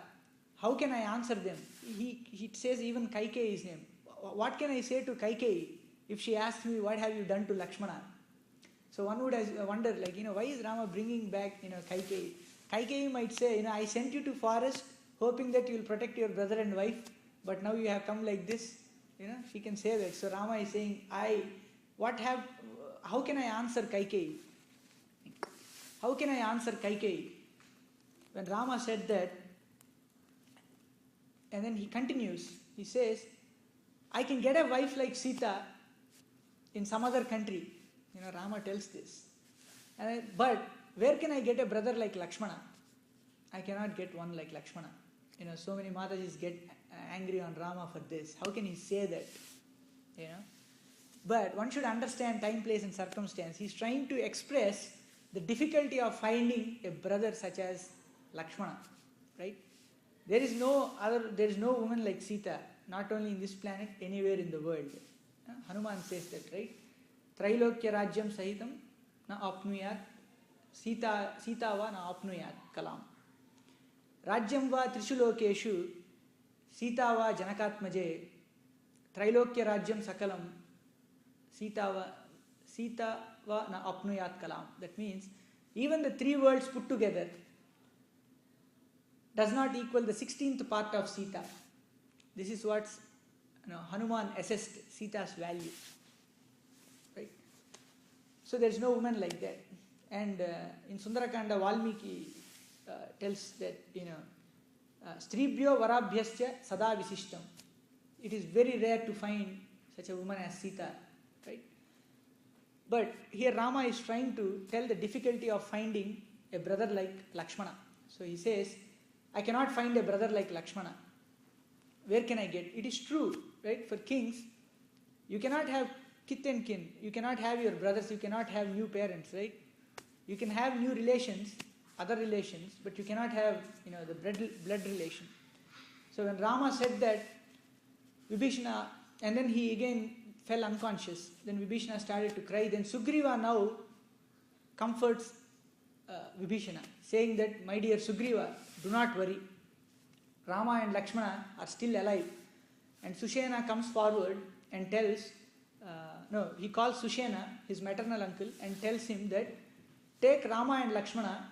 How can I answer them? He says even Kaikeyi's name. What can I say to Kaikeyi if she asks me, what have you done to Lakshmana? So one would wonder, why is Rama bringing back, Kaikeyi? Kaikeyi might say, I sent you to forest hoping that you will protect your brother and wife, but now you have come like this. She can say that. So Rama is saying, how can I answer Kaikeyi? How can I answer Kaikeyi? When Rama said that, and then he continues, he says, I can get a wife like Sita in some other country. Rama tells this. But where can I get a brother like Lakshmana? I cannot get one like Lakshmana. So many Matajis get angry on Rama for this. How can he say that? But one should understand time, place and circumstance. He's trying to express the difficulty of finding a brother such as Lakshmana. Right? There is no woman like Sita, not only in this planet, anywhere in the world. Hanuman says that, right? Trailokya Rajyam Sahitam na apnuyat Sita va na apnuyat kalam. Rajyam va Trishulokeshu Sita va Janakatmaje Trailokya Rajyam Sakalam Sita va na apnuyat kalam. That means even the three worlds put together does not equal the 16th part of Sita. This is what Hanuman assessed Sita's value. Right? So there is no woman like that. And in Sundarakanda, Valmiki tells that, Stribhyo Varabhyasya Sada Visishtam. It is very rare to find such a woman as Sita. Right? But here Rama is trying to tell the difficulty of finding a brother like Lakshmana. So he says, I cannot find a brother like Lakshmana. Where can I get? It is true, right? For kings, you cannot have kith and kin. You cannot have your brothers. You cannot have new parents, right? You can have new relations, other relations, but you cannot have, the blood relation. So when Rama said that, Vibhishana, and then he again fell unconscious. Then Vibhishana started to cry. Then Sugriva now comforts Vibhishana, saying that, my dear Sugriva, do not worry. Rama and Lakshmana are still alive. And Sushena comes forward and tells, he calls Sushena, his maternal uncle, and tells him that take Rama and Lakshmana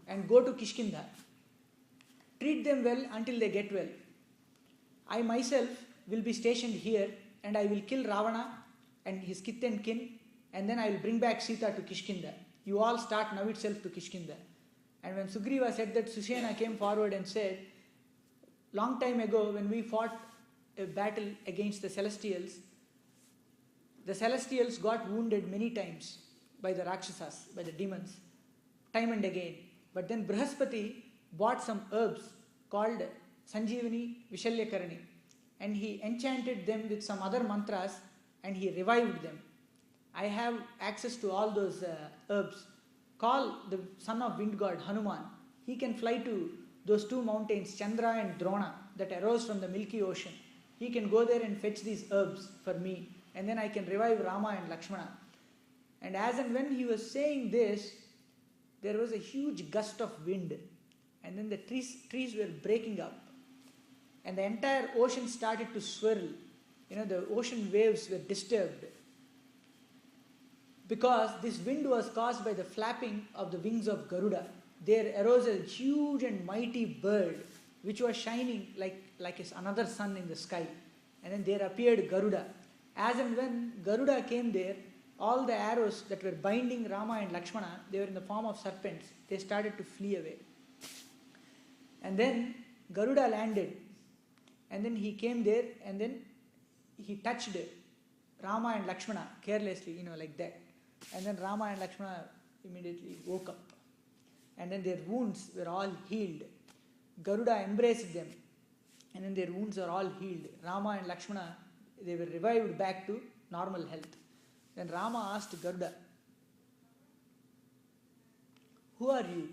and go to Kishkinda. Treat them well until they get well. I myself will be stationed here and I will kill Ravana and his kith and kin, and then I will bring back Sita to Kishkinda. You all start now itself to Kishkinda. And when Sugriva said that, Sushena came forward and said, long time ago when we fought a battle against the Celestials got wounded many times by the Rakshasas, by the demons, time and again. But then Brihaspati bought some herbs called Sanjeevani Vishalyakarani, and he enchanted them with some other mantras and he revived them. I have access to all those herbs. Call the son of wind god Hanuman. He can fly to those two mountains, Chandra and Drona, that arose from the Milky Ocean. He can go there and fetch these herbs for me, and then I can revive Rama and Lakshmana. And as and when he was saying this, there was a huge gust of wind, and then the trees were breaking up, and the entire ocean started to swirl. The ocean waves were disturbed because this wind was caused by the flapping of the wings of Garuda. There arose a huge and mighty bird which was shining like another sun in the sky. And then there appeared Garuda. As and when Garuda came there, all the arrows that were binding Rama and Lakshmana, they were in the form of serpents. They started to flee away. And then Garuda landed. And then he came there and then he touched Rama and Lakshmana carelessly, like that. And then Rama and Lakshmana immediately woke up. And then their wounds were all healed. Garuda embraced them. And then their wounds are all healed. Rama and Lakshmana, they were revived back to normal health. Then Rama asked Garuda, who are you?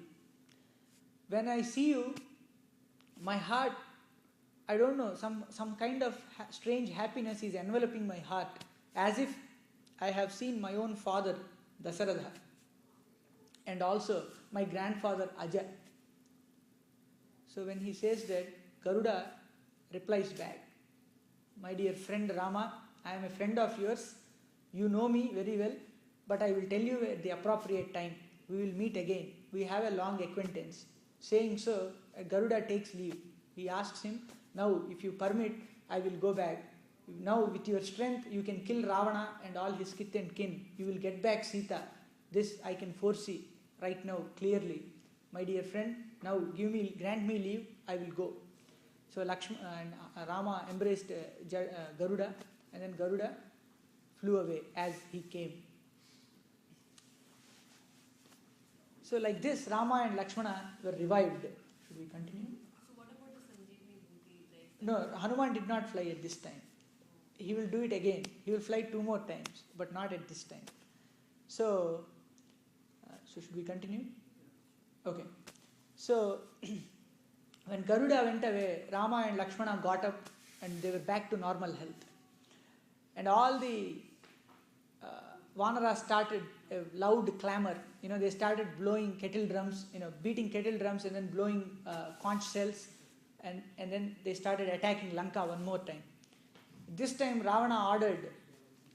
When I see you, my heart, I don't know, some kind of strange happiness is enveloping my heart, as if I have seen my own father, Dasaratha, and also my grandfather, Aja. So when he says that, Garuda replies back, my dear friend Rama, I am a friend of yours. You know me very well, but I will tell you at the appropriate time. We will meet again. We have a long acquaintance. Saying so, Garuda takes leave. He asks him, now if you permit, I will go back. Now with your strength, you can kill Ravana and all his kith and kin. You will get back Sita. This I can foresee right now clearly. My dear friend, now grant me leave, I will go. So Lakshmana and Rama embraced Garuda, and then Garuda flew away as he came. So like this, Rama and Lakshmana were revived. Should we continue? So what about the Sanjeevani Bhuti? No, Hanuman did not fly at this time. He will do it again. He will fly 2 more times, but not at this time. So should we continue? Okay. So when Garuda went away, Rama and Lakshmana got up and they were back to normal health. And all the Vanaras started a loud clamor. They started blowing kettle drums, beating kettle drums and then blowing conch shells. And then they started attacking Lanka one more time. This time Ravana ordered,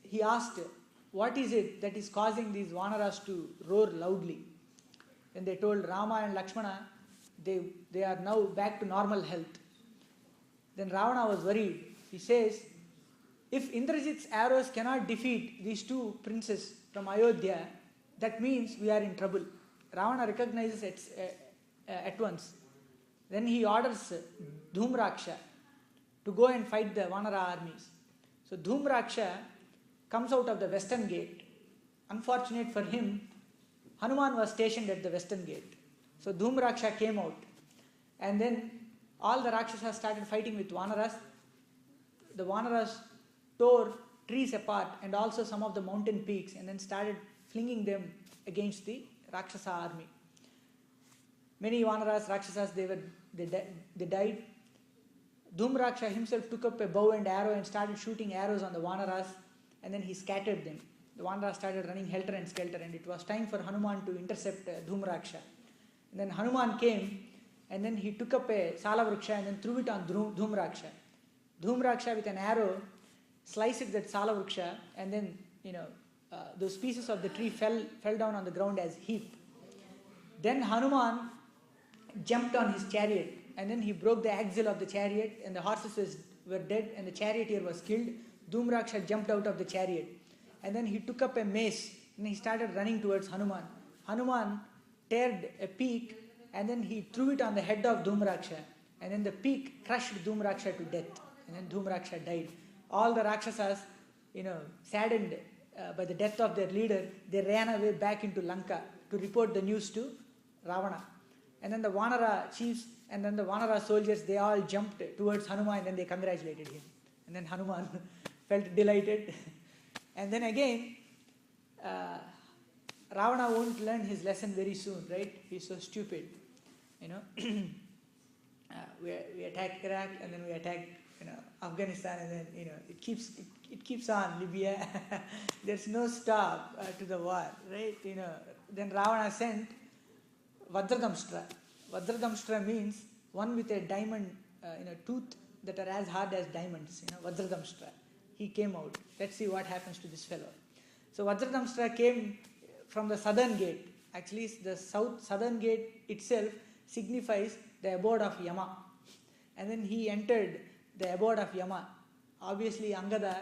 he asked, what is it that is causing these Vanaras to roar loudly? And they told Rama and Lakshmana, they are now back to normal health. Then Ravana was worried. He says, if Indrajit's arrows cannot defeat these 2 princes from Ayodhya, that means we are in trouble. Ravana recognizes it at once. Then he orders Dhumraksha to go and fight the Vanara armies. So Dhumraksha comes out of the western gate. Unfortunate for him, Hanuman was stationed at the western gate. So Dhumraksha came out. And then all the Rakshasas started fighting with Vanaras. The Vanaras tore trees apart and also some of the mountain peaks and then started flinging them against the Rakshasa army. Many Vanaras, Rakshasas, they died. Dhumraksha himself took up a bow and arrow and started shooting arrows on the Vanaras, and then he scattered them. The Vanaras started running helter and skelter, and it was time for Hanuman to intercept Dhumraksha. And then Hanuman came and then he took up a Salavruksha and then threw it on Dhumraksha. Dhumraksha with an arrow sliced that Salavruksha, and then those pieces of the tree fell down on the ground as heap. Then Hanuman jumped on his chariot, and then he broke the axle of the chariot, and the horses were dead, and the charioteer was killed. Dhumraksha jumped out of the chariot, and then he took up a mace, and he started running towards Hanuman. Hanuman teared a peak, and then he threw it on the head of Dhumraksha, and then the peak crushed Dhumraksha to death, and then Dhumraksha died. All the Rakshasas, saddened by the death of their leader, they ran away back into Lanka to report the news to Ravana. And then the Vanara chiefs and then the Vanara soldiers, they all jumped towards Hanuman, and then they congratulated him. And then Hanuman felt delighted. And then again, Ravana won't learn his lesson very soon, right? He's so stupid. We attack Iraq, and then we attack Afghanistan, and then it keeps on. Libya. There's no stop to the war, right? Then Ravana sent Vajradamshtra. Vajradamshtra means one with a diamond, tooth that are as hard as diamonds. Vajradamshtra. He came out. Let's see what happens to this fellow. So Vajradamshtra came from the southern gate. Actually, the southern gate itself signifies the abode of Yama. And then he entered the abode of Yama. Obviously, Angada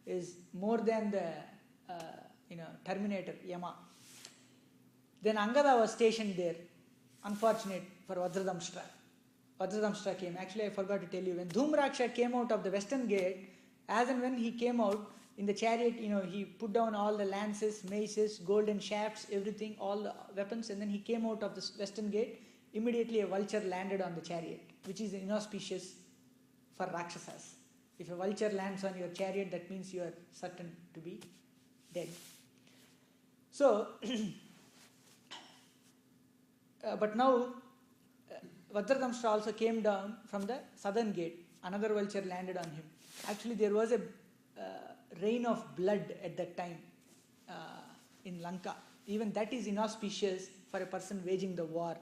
is more than the Terminator Yama. Then Angada was stationed there. Unfortunate for Vajradamshtra. Vajradamshtra came. Actually, I forgot to tell you. When Dhumraksha came out of the western gate, as and when he came out in the chariot, he put down all the lances, maces, golden shafts, everything, all the weapons, and then he came out of the western gate. Immediately a vulture landed on the chariot, which is inauspicious for Rakshasas. If a vulture lands on your chariot, that means you are certain to be dead. So, but now, Vajradamshtra also came down from the southern gate. Another vulture landed on him. Actually, there was a rain of blood at that time in Lanka. Even that is inauspicious for a person waging the war.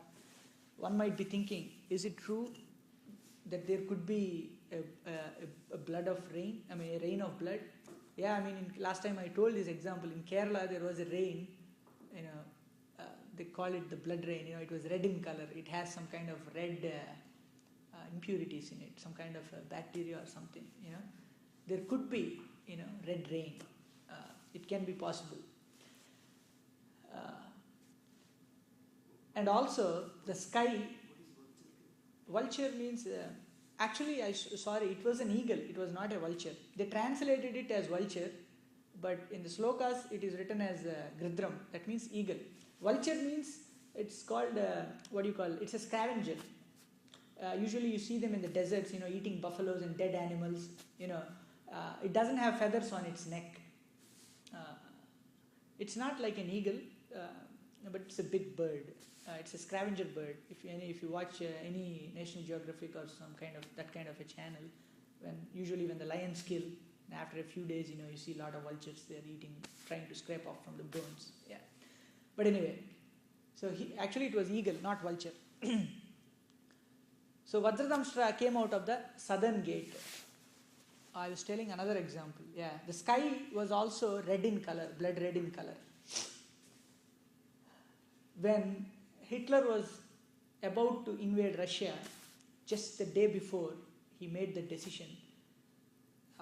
One might be thinking, is it true that there could be a blood of rain? A rain of blood? Yeah, last time I told this example. In Kerala, there was a rain, they call it the blood rain. It was red in color. It has some kind of red impurities in it, some kind of bacteria or something. There could be, red rain. It can be possible. And also, the sky, vulture means, actually, it was an eagle, it was not a vulture. They translated it as vulture, but in the slokas, it is written as gridram, that means eagle. Vulture means, it's called, it's a scavenger. Usually you see them in the deserts, eating buffaloes and dead animals. It doesn't have feathers on its neck. It's not like an eagle, but it's a big bird. It's a scavenger bird. If you watch any National Geographic or that kind of a channel, usually when the lions kill, after a few days, you see a lot of vultures there eating, trying to scrape off from the bones. Yeah. But anyway, so actually it was eagle, not vulture. So Vajradamshtra came out of the southern gate. I was telling another example. Yeah, the sky was also red in color, blood red in color. When Hitler was about to invade Russia, just the day before he made the decision,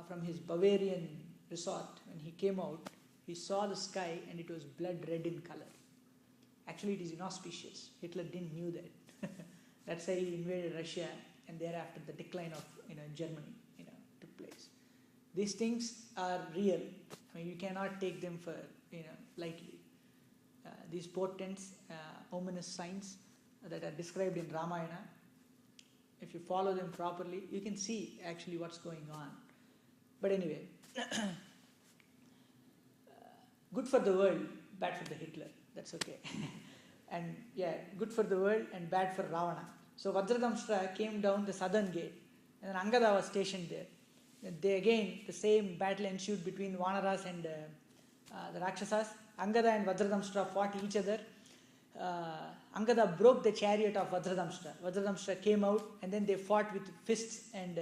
from his Bavarian resort, when he came out, he saw the sky and it was blood red in color. Actually, it is inauspicious. Hitler didn't knew that. That's why he invaded Russia, and thereafter the decline of Germany took place. These things are real. You cannot take them for lightly. These portents, ominous signs that are described in Ramayana, if you follow them properly, you can see actually what's going on. But anyway, good for the world, bad for the Hitler. That's okay. And yeah, good for the world and bad for Ravana. So Vajradamshtra came down the southern gate, and Angada was stationed there. The same battle ensued between Vanaras and the Rakshasas. Angada and Vajradamshtra fought each other. Angada broke the chariot of Vajradamshra. Vajradamshra came out and then they fought with fists and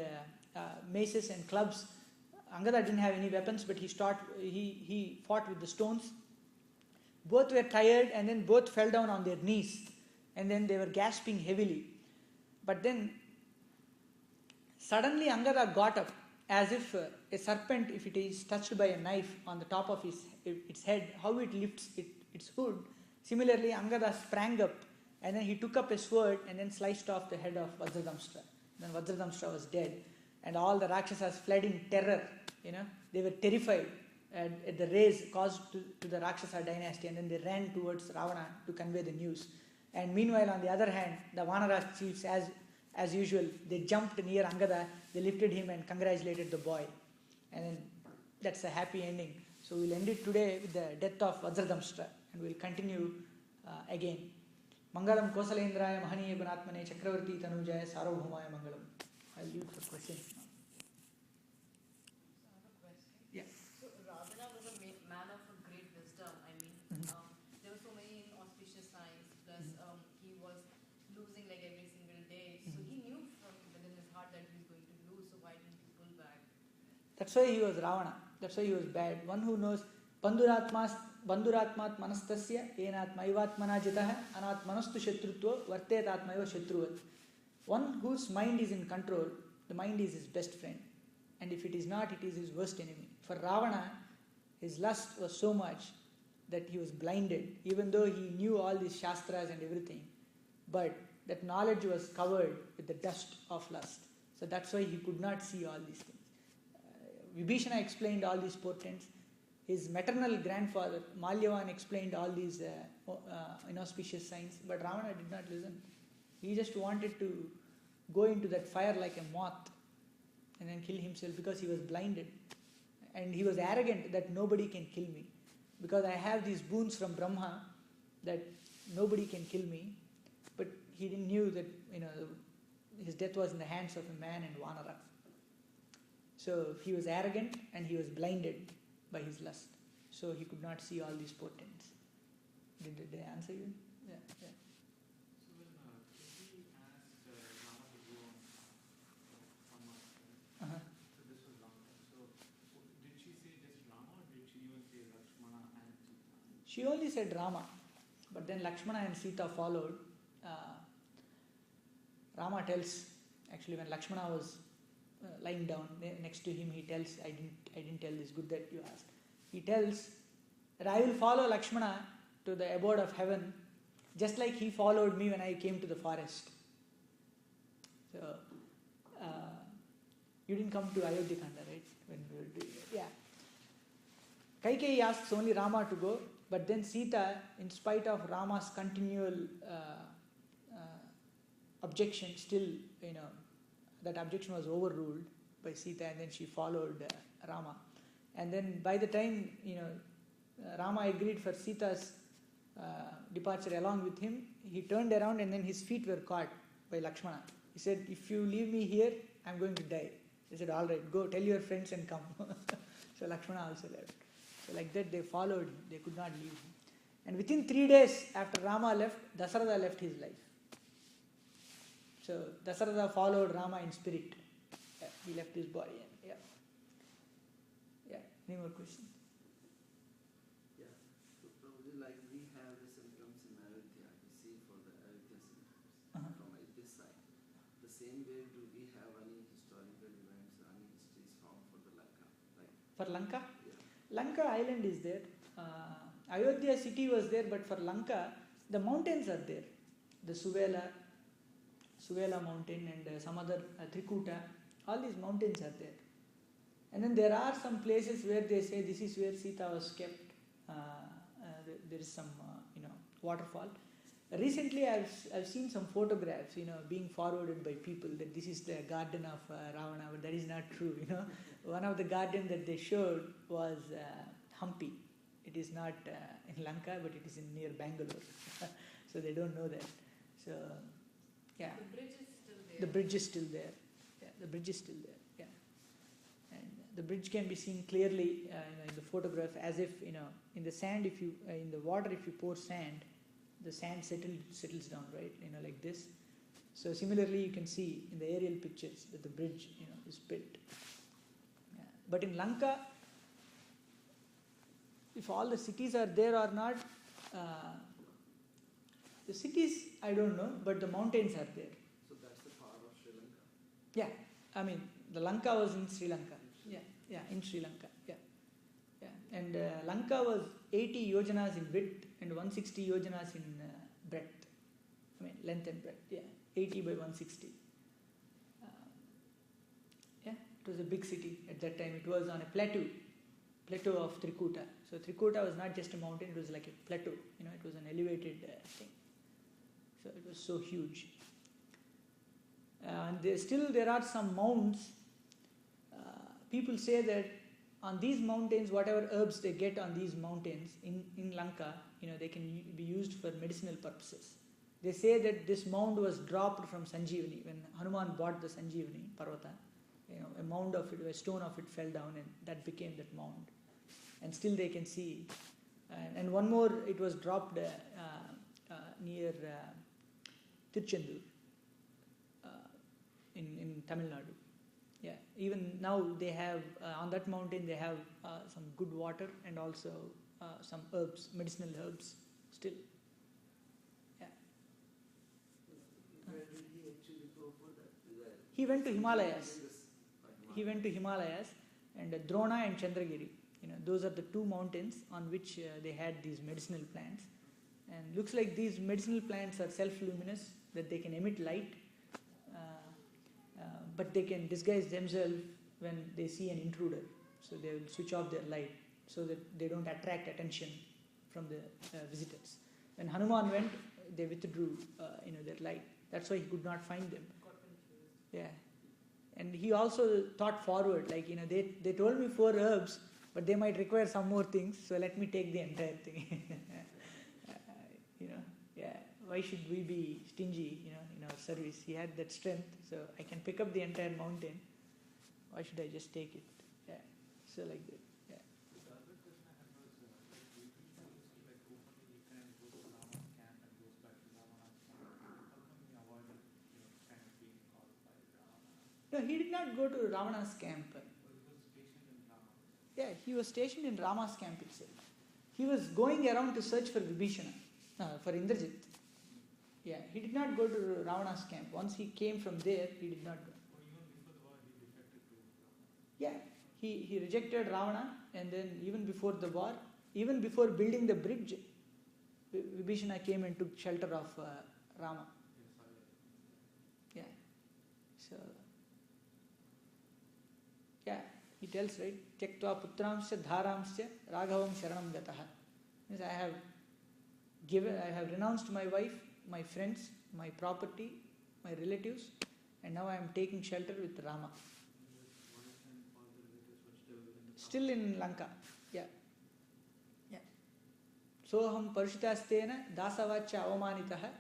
maces and clubs. Angada didn't have any weapons, but he fought with the stones. Both were tired and then both fell down on their knees and then they were gasping heavily. But then suddenly Angada got up as if a serpent, if it is touched by a knife on the top of its head, how it lifts its hood. Similarly, Angada sprang up and then he took up a sword and then sliced off the head of Vajradamshra. Then Vajradamshra was dead and all the Rakshasas fled in terror. They were terrified at the raise caused to the Rakshasa dynasty, and then they ran towards Ravana to convey the news. And meanwhile, on the other hand, the Vanara chiefs, as usual, they jumped near Angada, they lifted him and congratulated the boy. And then that's a happy ending. So we'll end it today with the death of Vajradamshra, and we'll continue again. Mangalam Kosalendraya Mahaniya Gunatmane Chakravarti Tanujaya Sarvabhaumaya Mangalam. I'll leave for questions now. So I have a question. Yeah. So Ravana was a man of a great wisdom. I mean, there were so many inauspicious signs. Plus, he was losing like every single day. So he knew from within his heart that he was going to lose. So why didn't he pull back? That's why he was Ravana. That's why he was bad. One who knows Bandhuratmat manastasya enatmaivatmana jitah anatmanastu shatrutva vartetatmaiva shatruvat. One whose mind is in control, the mind is his best friend. And if it is not, it is his worst enemy. For Ravana, his lust was so much that he was blinded, even though he knew all these shastras and everything. But that knowledge was covered with the dust of lust. So that's why he could not see all these things. Vibhishana explained all these portents. His maternal grandfather, Malyavan, explained all these inauspicious signs. But Ravana did not listen. He just wanted to go into that fire like a moth and then kill himself because he was blinded. And he was arrogant that nobody can kill me. Because I have these boons from Brahma that nobody can kill me. But he didn't knew that his death was in the hands of a man and Vanara. So he was arrogant and he was blinded by his lust. So he could not see all these portents. Did they answer you? Yeah. So when Kunti asked Rama to go on Mars, Uh-huh. so this was Lanka. So did she say just Rama or did she even say Lakshmana and Sita? She only said Rama. But then Lakshmana and Sita followed. Rama tells, actually when Lakshmana was lying down next to him, he tells, I didn't tell this, good that you asked. He tells that I will follow Lakshmana to the abode of heaven, just like he followed me when I came to the forest. So, you didn't come to Ayodhya Kanda, right? When we were doing it. Yeah. Kaikeyi asks only Rama to go, but then Sita, in spite of Rama's continual objection, still, that objection was overruled by Sita, and then she followed Rama. And then by the time, Rama agreed for Sita's departure along with him, he turned around and then his feet were caught by Lakshmana. He said, if you leave me here, I'm going to die. He said, all right, go tell your friends and come. So Lakshmana also left. So like that they followed him. They could not leave him. And within 3 days after Rama left, Dasaratha left his life. So Dasaratha followed Rama in spirit. Yeah, he left his body. Yeah. Any more questions? Yeah. So probably like we have the symptoms in Ayodhya, we see for the Ayodhya symptoms from this side. The same way do we have any historical events, any histories found for the Lanka? Like For Lanka? yeah. Lanka island is there. Ayodhya city was there, but for Lanka, the mountains are there. The Suvela mountain and some other Trikuta, all these mountains are there. And then there are some places where they say this is where Sita was kept. There is some waterfall. Recently I've seen some photographs being forwarded by people that this is the garden of Ravana, but that is not true. One of the gardens that they showed was Hampi. It is not in Lanka, but it is near Bangalore. So they don't know that. So yeah. The bridge is still there. The bridge is still there. Yeah, the bridge is still there. Yeah, and the bridge can be seen clearly in the photograph, as if in the sand. If you in the water, if you pour sand, the sand settles down, right? Like this. So similarly, you can see in the aerial pictures that the bridge, is built. Yeah. But in Lanka, if all the cities are there or not, the cities I don't know, but the mountains are there. So that's the part of Sri Lanka. Yeah, I mean the Lanka was in Sri Lanka. Yeah, in Sri Lanka. Yeah. And Lanka was 80 yojanas in width and 160 yojanas in breadth. I mean length and breadth. Yeah, 80 by 160. Yeah, it was a big city at that time. It was on a plateau of Trikuta. So Trikuta was not just a mountain; it was like a plateau. It was an elevated thing. So it was so huge. And there are some mounds. People say that on these mountains, whatever herbs they get on these mountains in Lanka, they can be used for medicinal purposes. They say that this mound was dropped from Sanjeevani when Hanuman bought the Sanjeevani Parvata. A mound of it, a stone of it fell down, and that became that mound. And still they can see. And one more, it was dropped near Tiruchendur in Tamil Nadu. Yeah, even now they have on that mountain they have some good water and also some herbs, medicinal herbs still. Yeah. Where did he actually go for that? He went to Himalayas. And Drona and Chandragiri. Those are the two mountains on which they had these medicinal plants. And looks like these medicinal plants are self-luminous, that they can emit light, but they can disguise themselves when they see an intruder. So they will switch off their light so that they don't attract attention from the visitors. When Hanuman went, they withdrew their light. That's why he could not find them. Yeah. And he also thought forward, like, they told me 4 herbs, but they might require some more things, so let me take the entire thing. Yeah. Why should we be stingy, in our service? He had that strength, so I can pick up the entire mountain. Why should I just take it? Yeah. So like that. Yeah. The other question I had was, Vibhishana used to openly kind of go to Rama's camp and goes back to Ravana's camp. How come he avoided, kind of being called by Ravana? No, he did not go to Ravana's camp. Well, he was stationed in Rama. Yeah, he was stationed in Rama's camp itself. He was going around to search for Vibhishana, for Indrajit. Yeah, he did not go to Ravana's camp. Once he came from there, he did not go. Or even before the war, he defected to Ravana. Yeah, he rejected Ravana, and then even before the war, even before building the bridge, Vibhishana came and took shelter of Rama. Yes, Yeah. So, yeah, he tells, right, Tyaktva putramsya dharamsya raghavam sharanam gataha. Means I have renounced my wife, my friends, my property, my relatives, and now I am taking shelter with Rama. His wife and all the relatives were Still in Lanka. Yeah. Soham parishitastena dasavacha avamanitaha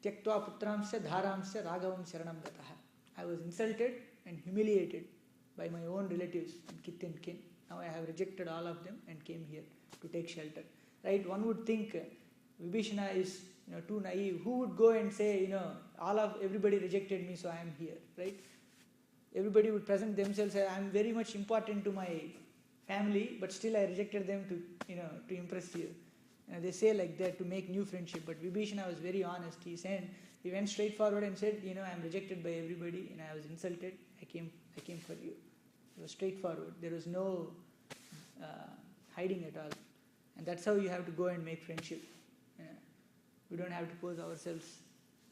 tyaktva putramsya dharamsya raghavam sharanam gataha. I was insulted and humiliated by my own relatives and kith and kin. Now I have rejected all of them and came here to take shelter. Right? One would think Vibhishana is too naive. Who would go and say, everybody rejected me, so I am here, right? Everybody would present themselves as, I am very much important to my family, but still I rejected them to impress you. They say like that to make new friendship. But Vibhishana was very honest. He went straight forward and said, I am rejected by everybody and I was insulted. I came for you. It was straightforward. There was no hiding at all. And that's how you have to go and make friendship. We don't have to pose ourselves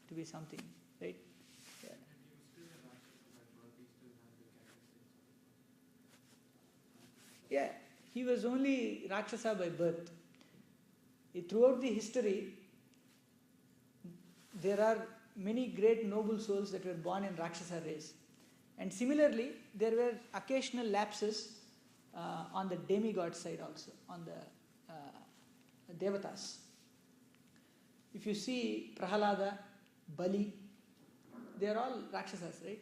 to be something, right? Yeah. And he was still a Rakshasa by birth, he still had the characteristics. Yeah, he was only Rakshasa by birth. Throughout the history, there are many great noble souls that were born in Rakshasa race. And similarly, there were occasional lapses on the demigod side also, on the Devatas. If you see Prahalada, Bali, they are all Rakshasas, right?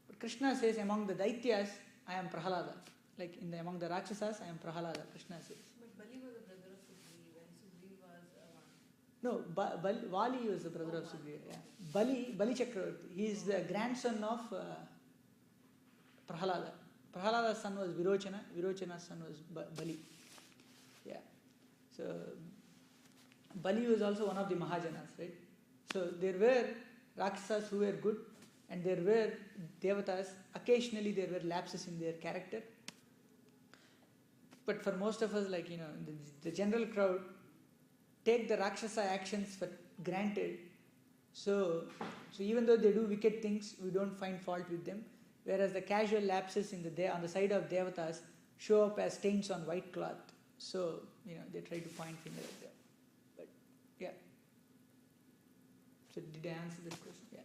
But Krishna says among the Daityas, I am Prahalada. Like among the Rakshasas, I am Prahalada, Krishna says. But Bali was a brother of Sugriva, and Sugriva was No, Vali was the brother of Sugriva. Yeah. Bali Chakravarti. He is the grandson of Prahalada. Prahalada's son was Virochana. Virochana's son was Bali. Yeah. So Bali was also one of the Mahajanas, right? So there were Rakshasas who were good, and there were Devatas. Occasionally there were lapses in their character. But for most of us, like, the general crowd take the Rakshasa actions for granted. So even though they do wicked things, we don't find fault with them. Whereas the casual lapses on the side of Devatas show up as stains on white cloth. So, they try to point finger at them. But, yeah. So did I answer this question? Yeah.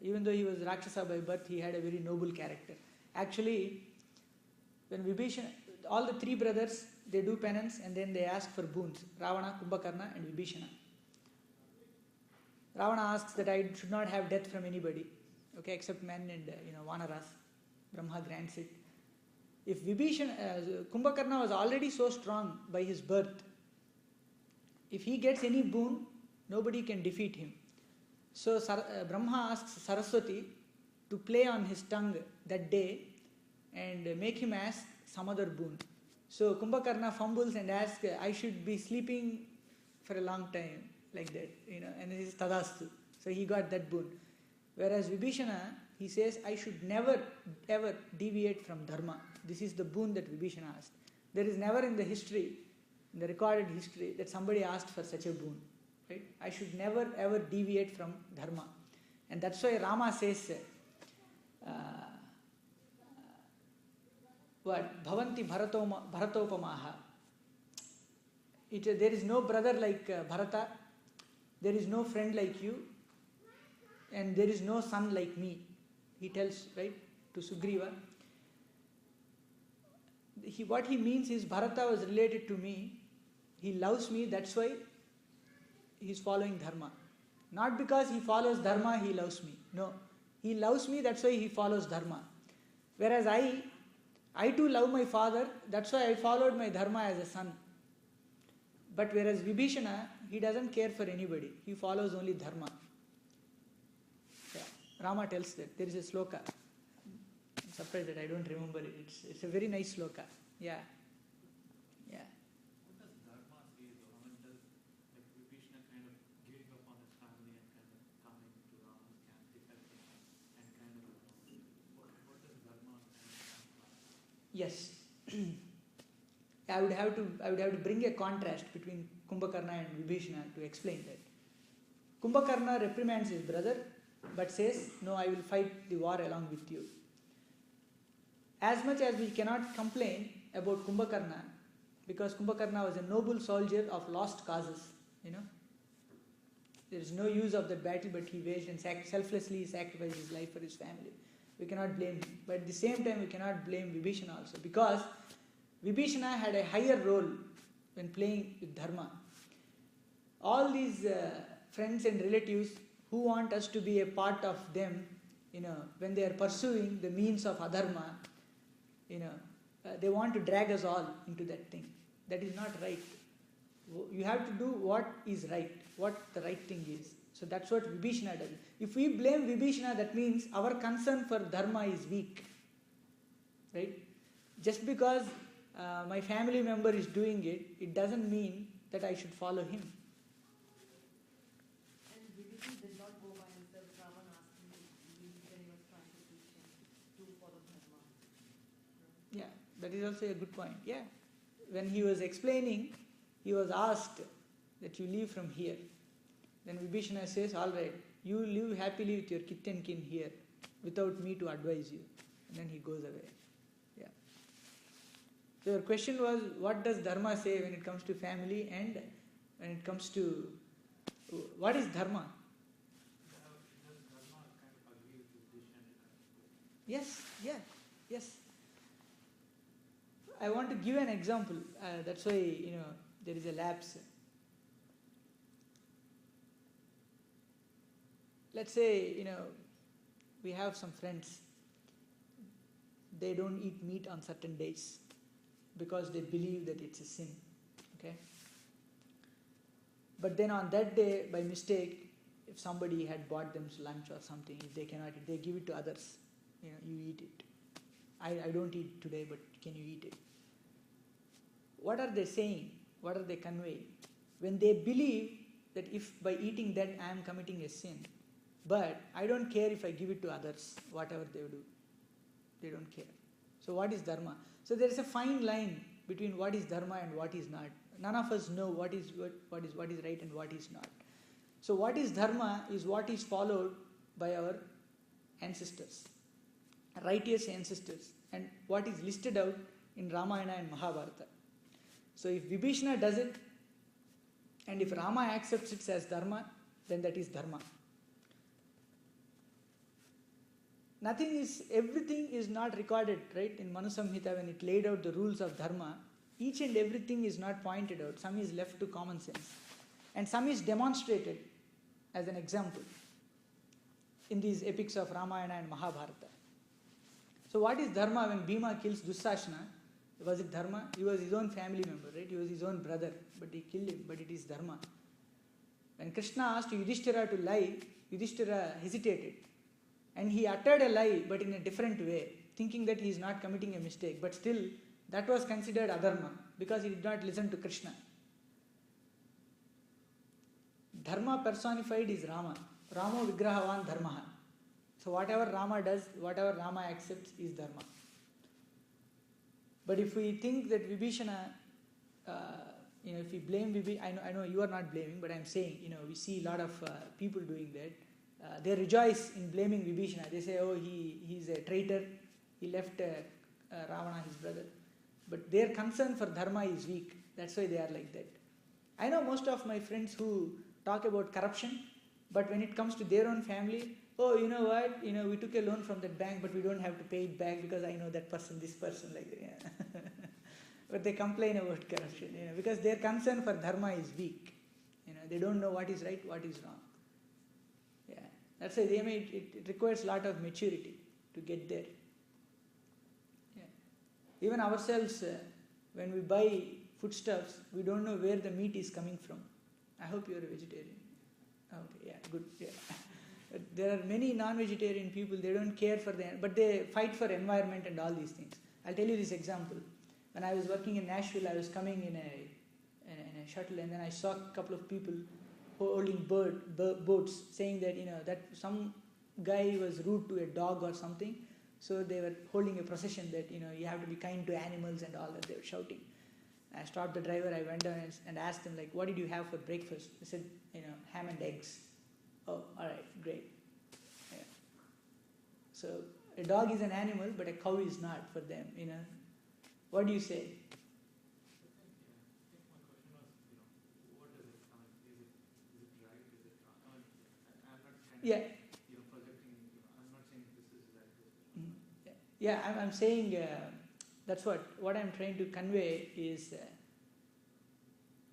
Even though he was Rakshasa by birth, he had a very noble character. Actually, when Vibhishana, all the three brothers, they do penance and then they ask for boons. Ravana, Kumbhakarna and Vibhishana. Ravana asks that I should not have death from anybody, okay, except men and Vanaras. Brahma grants it. If Kumbhakarna was already so strong by his birth, if he gets any boon, nobody can defeat him. So Brahma asks Saraswati to play on his tongue that day and make him ask some other boon. So Kumbhakarna fumbles and asks, I should be sleeping for a long time, like that, and this is Tadastu. So he got that boon. Whereas Vibhishana, he says, I should never ever deviate from dharma. This is the boon that Vibhishana asked. There is never in the history, in the recorded history, that somebody asked for such a boon. Right? I should never ever deviate from dharma. And that's why Rama says, what? Bhavanti Bharatopamaha. There is no brother like Bharata, there is no friend like you, and there is no son like me. He tells, right, to Sugriva. What he means is Bharata was related to me. He loves me, that's why he is following dharma. Not because he follows dharma, he loves me. No. He loves me, that's why he follows dharma. Whereas I too love my father, that's why I followed my dharma as a son. But whereas Vibhishana, he doesn't care for anybody. He follows only dharma. Yeah. Rama tells that. There is a sloka. I'm surprised that I don't remember it. It's a very nice sloka. Yeah. What does dharma say though? I mean, does like Vibhishana kind of giving up on his family and kind of coming to Rama's camp, defecting and kind of what does dharma kind of imply? Yes. I would have to bring a contrast between Kumbhakarna and Vibhishana to explain that. Kumbhakarna reprimands his brother but says, no, I will fight the war along with you. As much as we cannot complain about Kumbhakarna, because Kumbhakarna was a noble soldier of lost causes, there is no use of that battle, but he waged and selflessly sacrificed his life for his family. We cannot blame him. But at the same time, we cannot blame Vibhishana also, because Vibhishana had a higher role when playing with dharma. All these friends and relatives who want us to be a part of them, when they are pursuing the means of adharma, they want to drag us all into that thing. That is not right. You have to do what is right, what the right thing is. So that's what Vibhishana does. If we blame Vibhishana, that means our concern for dharma is weak. Right? Just because my family member is doing it, it doesn't mean that I should follow him. And Vibhishan did not go by himself. Ravan asked him when he was trying to teach him to follow dharma. Yeah, that is also a good point. Yeah. When he was explaining, he was asked that you leave from here. Then Vibhishana says, all right, you live happily with your kith and kin here without me to advise you. And then he goes away. Yeah. So your question was, what does dharma say when it comes to family and when it comes to, what is dharma? Does dharma kind of agree with Vibhishana? Yes, yeah, yes. I want to give an example. That's why, there is a lapse. Let's say, we have some friends. They don't eat meat on certain days because they believe that it's a sin. Okay? But then on that day, by mistake, if somebody had bought them lunch or something, if they cannot eat, they give it to others. You eat it. I don't eat today, but can you eat it? What are they saying? What are they conveying? When they believe that if by eating that I am committing a sin, but I don't care if I give it to others, whatever they do. They don't care. So what is dharma? So there is a fine line between what is dharma and what is not. None of us know what is right and what is not. So what is dharma is what is followed by our ancestors, righteous ancestors, and what is listed out in Ramayana and Mahabharata. So if Vibhishana does it, and if Rama accepts it as dharma, then that is dharma. Everything is not recorded, right? In Manu Samhita, when it laid out the rules of dharma, each and everything is not pointed out. Some is left to common sense. And some is demonstrated as an example in these epics of Ramayana and Mahabharata. So what is dharma when Bhima kills Dussasana? Was it dharma? He was his own family member, right? He was his own brother, but he killed him, but it is dharma. When Krishna asked Yudhishthira to lie, Yudhishthira hesitated. And he uttered a lie, but in a different way, thinking that he is not committing a mistake. But still, that was considered adharma, because he did not listen to Krishna. Dharma personified is Rama. Ramo vigrahavan dharmaha. So whatever Rama does, whatever Rama accepts is dharma. But if we think that Vibhishana, if we blame Vibhishana, I know you are not blaming, but I am saying, we see a lot of people doing that. They rejoice in blaming Vibhishana. They say, oh, he's a traitor. He left Ravana, his brother. But their concern for dharma is weak. That's why they are like that. I know most of my friends who talk about corruption, but when it comes to their own family, oh, you know what, we took a loan from that bank, but we don't have to pay it back because I know that person, this person, like that. Yeah. But they complain about corruption, because their concern for dharma is weak. They don't know what is right, what is wrong. Yeah, that's why it requires a lot of maturity to get there. Yeah. Even ourselves, when we buy foodstuffs, we don't know where the meat is coming from. I hope you are a vegetarian. Okay, yeah, good. Yeah. But there are many non-vegetarian people, they don't care for but they fight for environment and all these things. I'll tell you this example. When I was working in Nashville, I was coming in a shuttle, and then I saw a couple of people holding boats, saying that, that some guy was rude to a dog or something. So they were holding a procession that, you have to be kind to animals and all that. They were shouting. I stopped the driver, I went down and asked him, what did you have for breakfast? He said, ham and eggs. Oh, all right, great. Yeah. So a dog is an animal, but a cow is not for them. What do you say? I think my question was, what does it come? Is it right? Is it wrong? I'm not kind of, projecting. I'm not saying this is right. Mm-hmm. Yeah, I'm saying that's what I'm trying to convey is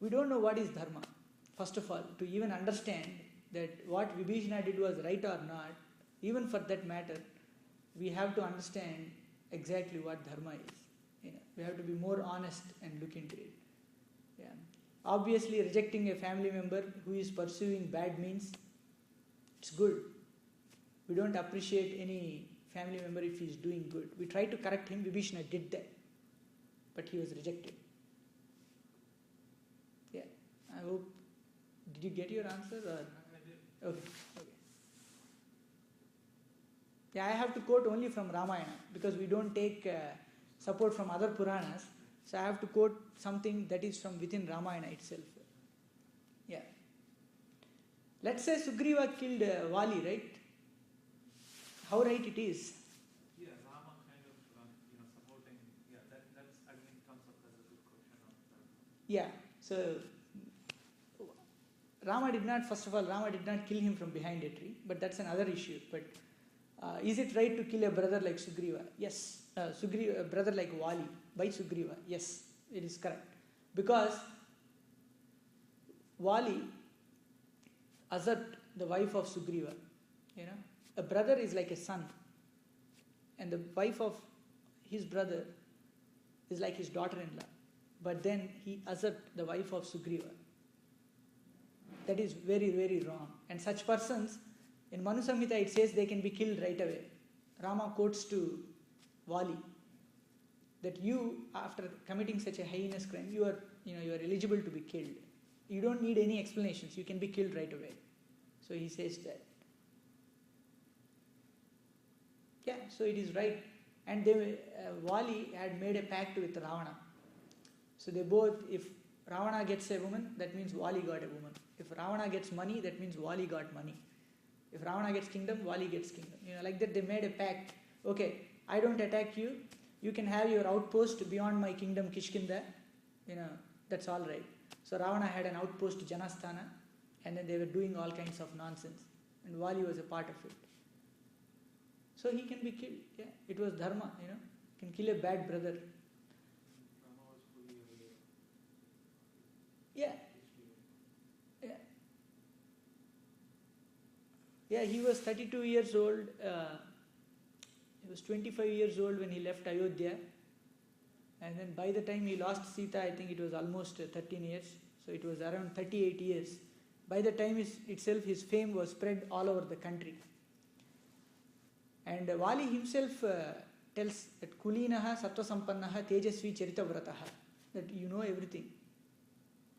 we don't know what is dharma. First of all, to even understand that what Vibhishana did was right or not, even for that matter, we have to understand exactly what dharma is. We have to be more honest and look into it. Yeah. Obviously, rejecting a family member who is pursuing bad means, it's good. We don't appreciate any family member if he is doing good. We try to correct him. Vibhishana did that, but he was rejected. Yeah. I hope. Did you get your answer? Or? Okay. Yeah, I have to quote only from Ramayana because we don't take support from other Puranas. So I have to quote something that is from within Ramayana itself. Yeah. Let's say Sugriva killed Vali, right? How right it is? Yeah, Rama kind of, supporting. Yeah, that's I mean, comes up as a good question of that. Yeah. So Rama did not kill him from behind a tree, but that's another issue. But is it right to kill a brother like Sugriva? Yes. A brother like Vali by Sugriva? Yes, it is correct. Because Vali usurped the wife of Sugriva. A brother is like a son, and the wife of his brother is like his daughter-in-law. But then he usurped the wife of Sugriva. That is very, very wrong. And such persons, in Manu Samhita it says they can be killed right away. Rama quotes to Vali that you, after committing such a heinous crime, you are eligible to be killed. You don't need any explanations. You can be killed right away. So he says that. Yeah, so it is right. And Vali had made a pact with Ravana. So they both, if Ravana gets a woman, that means Vali got a woman. If Ravana gets money, that means Vali got money. If Ravana gets kingdom, Vali gets kingdom. Like that they made a pact. Okay, I don't attack you. You can have your outpost beyond my kingdom, Kishkinda. That's all right. So Ravana had an outpost, Janasthana, and then they were doing all kinds of nonsense. And Vali was a part of it. So he can be killed. Yeah, it was dharma, can kill a bad brother. Rama was fully aware. Yeah. Yeah, he was 32 years old. He was 25 years old when he left Ayodhya. And then by the time he lost Sita, I think it was almost 13 years. So it was around 38 years. By the time itself, his fame was spread all over the country. And Vali himself tells that Kulinaha Sattvasampannaha Tejasvi Charitavrataha, that you know everything.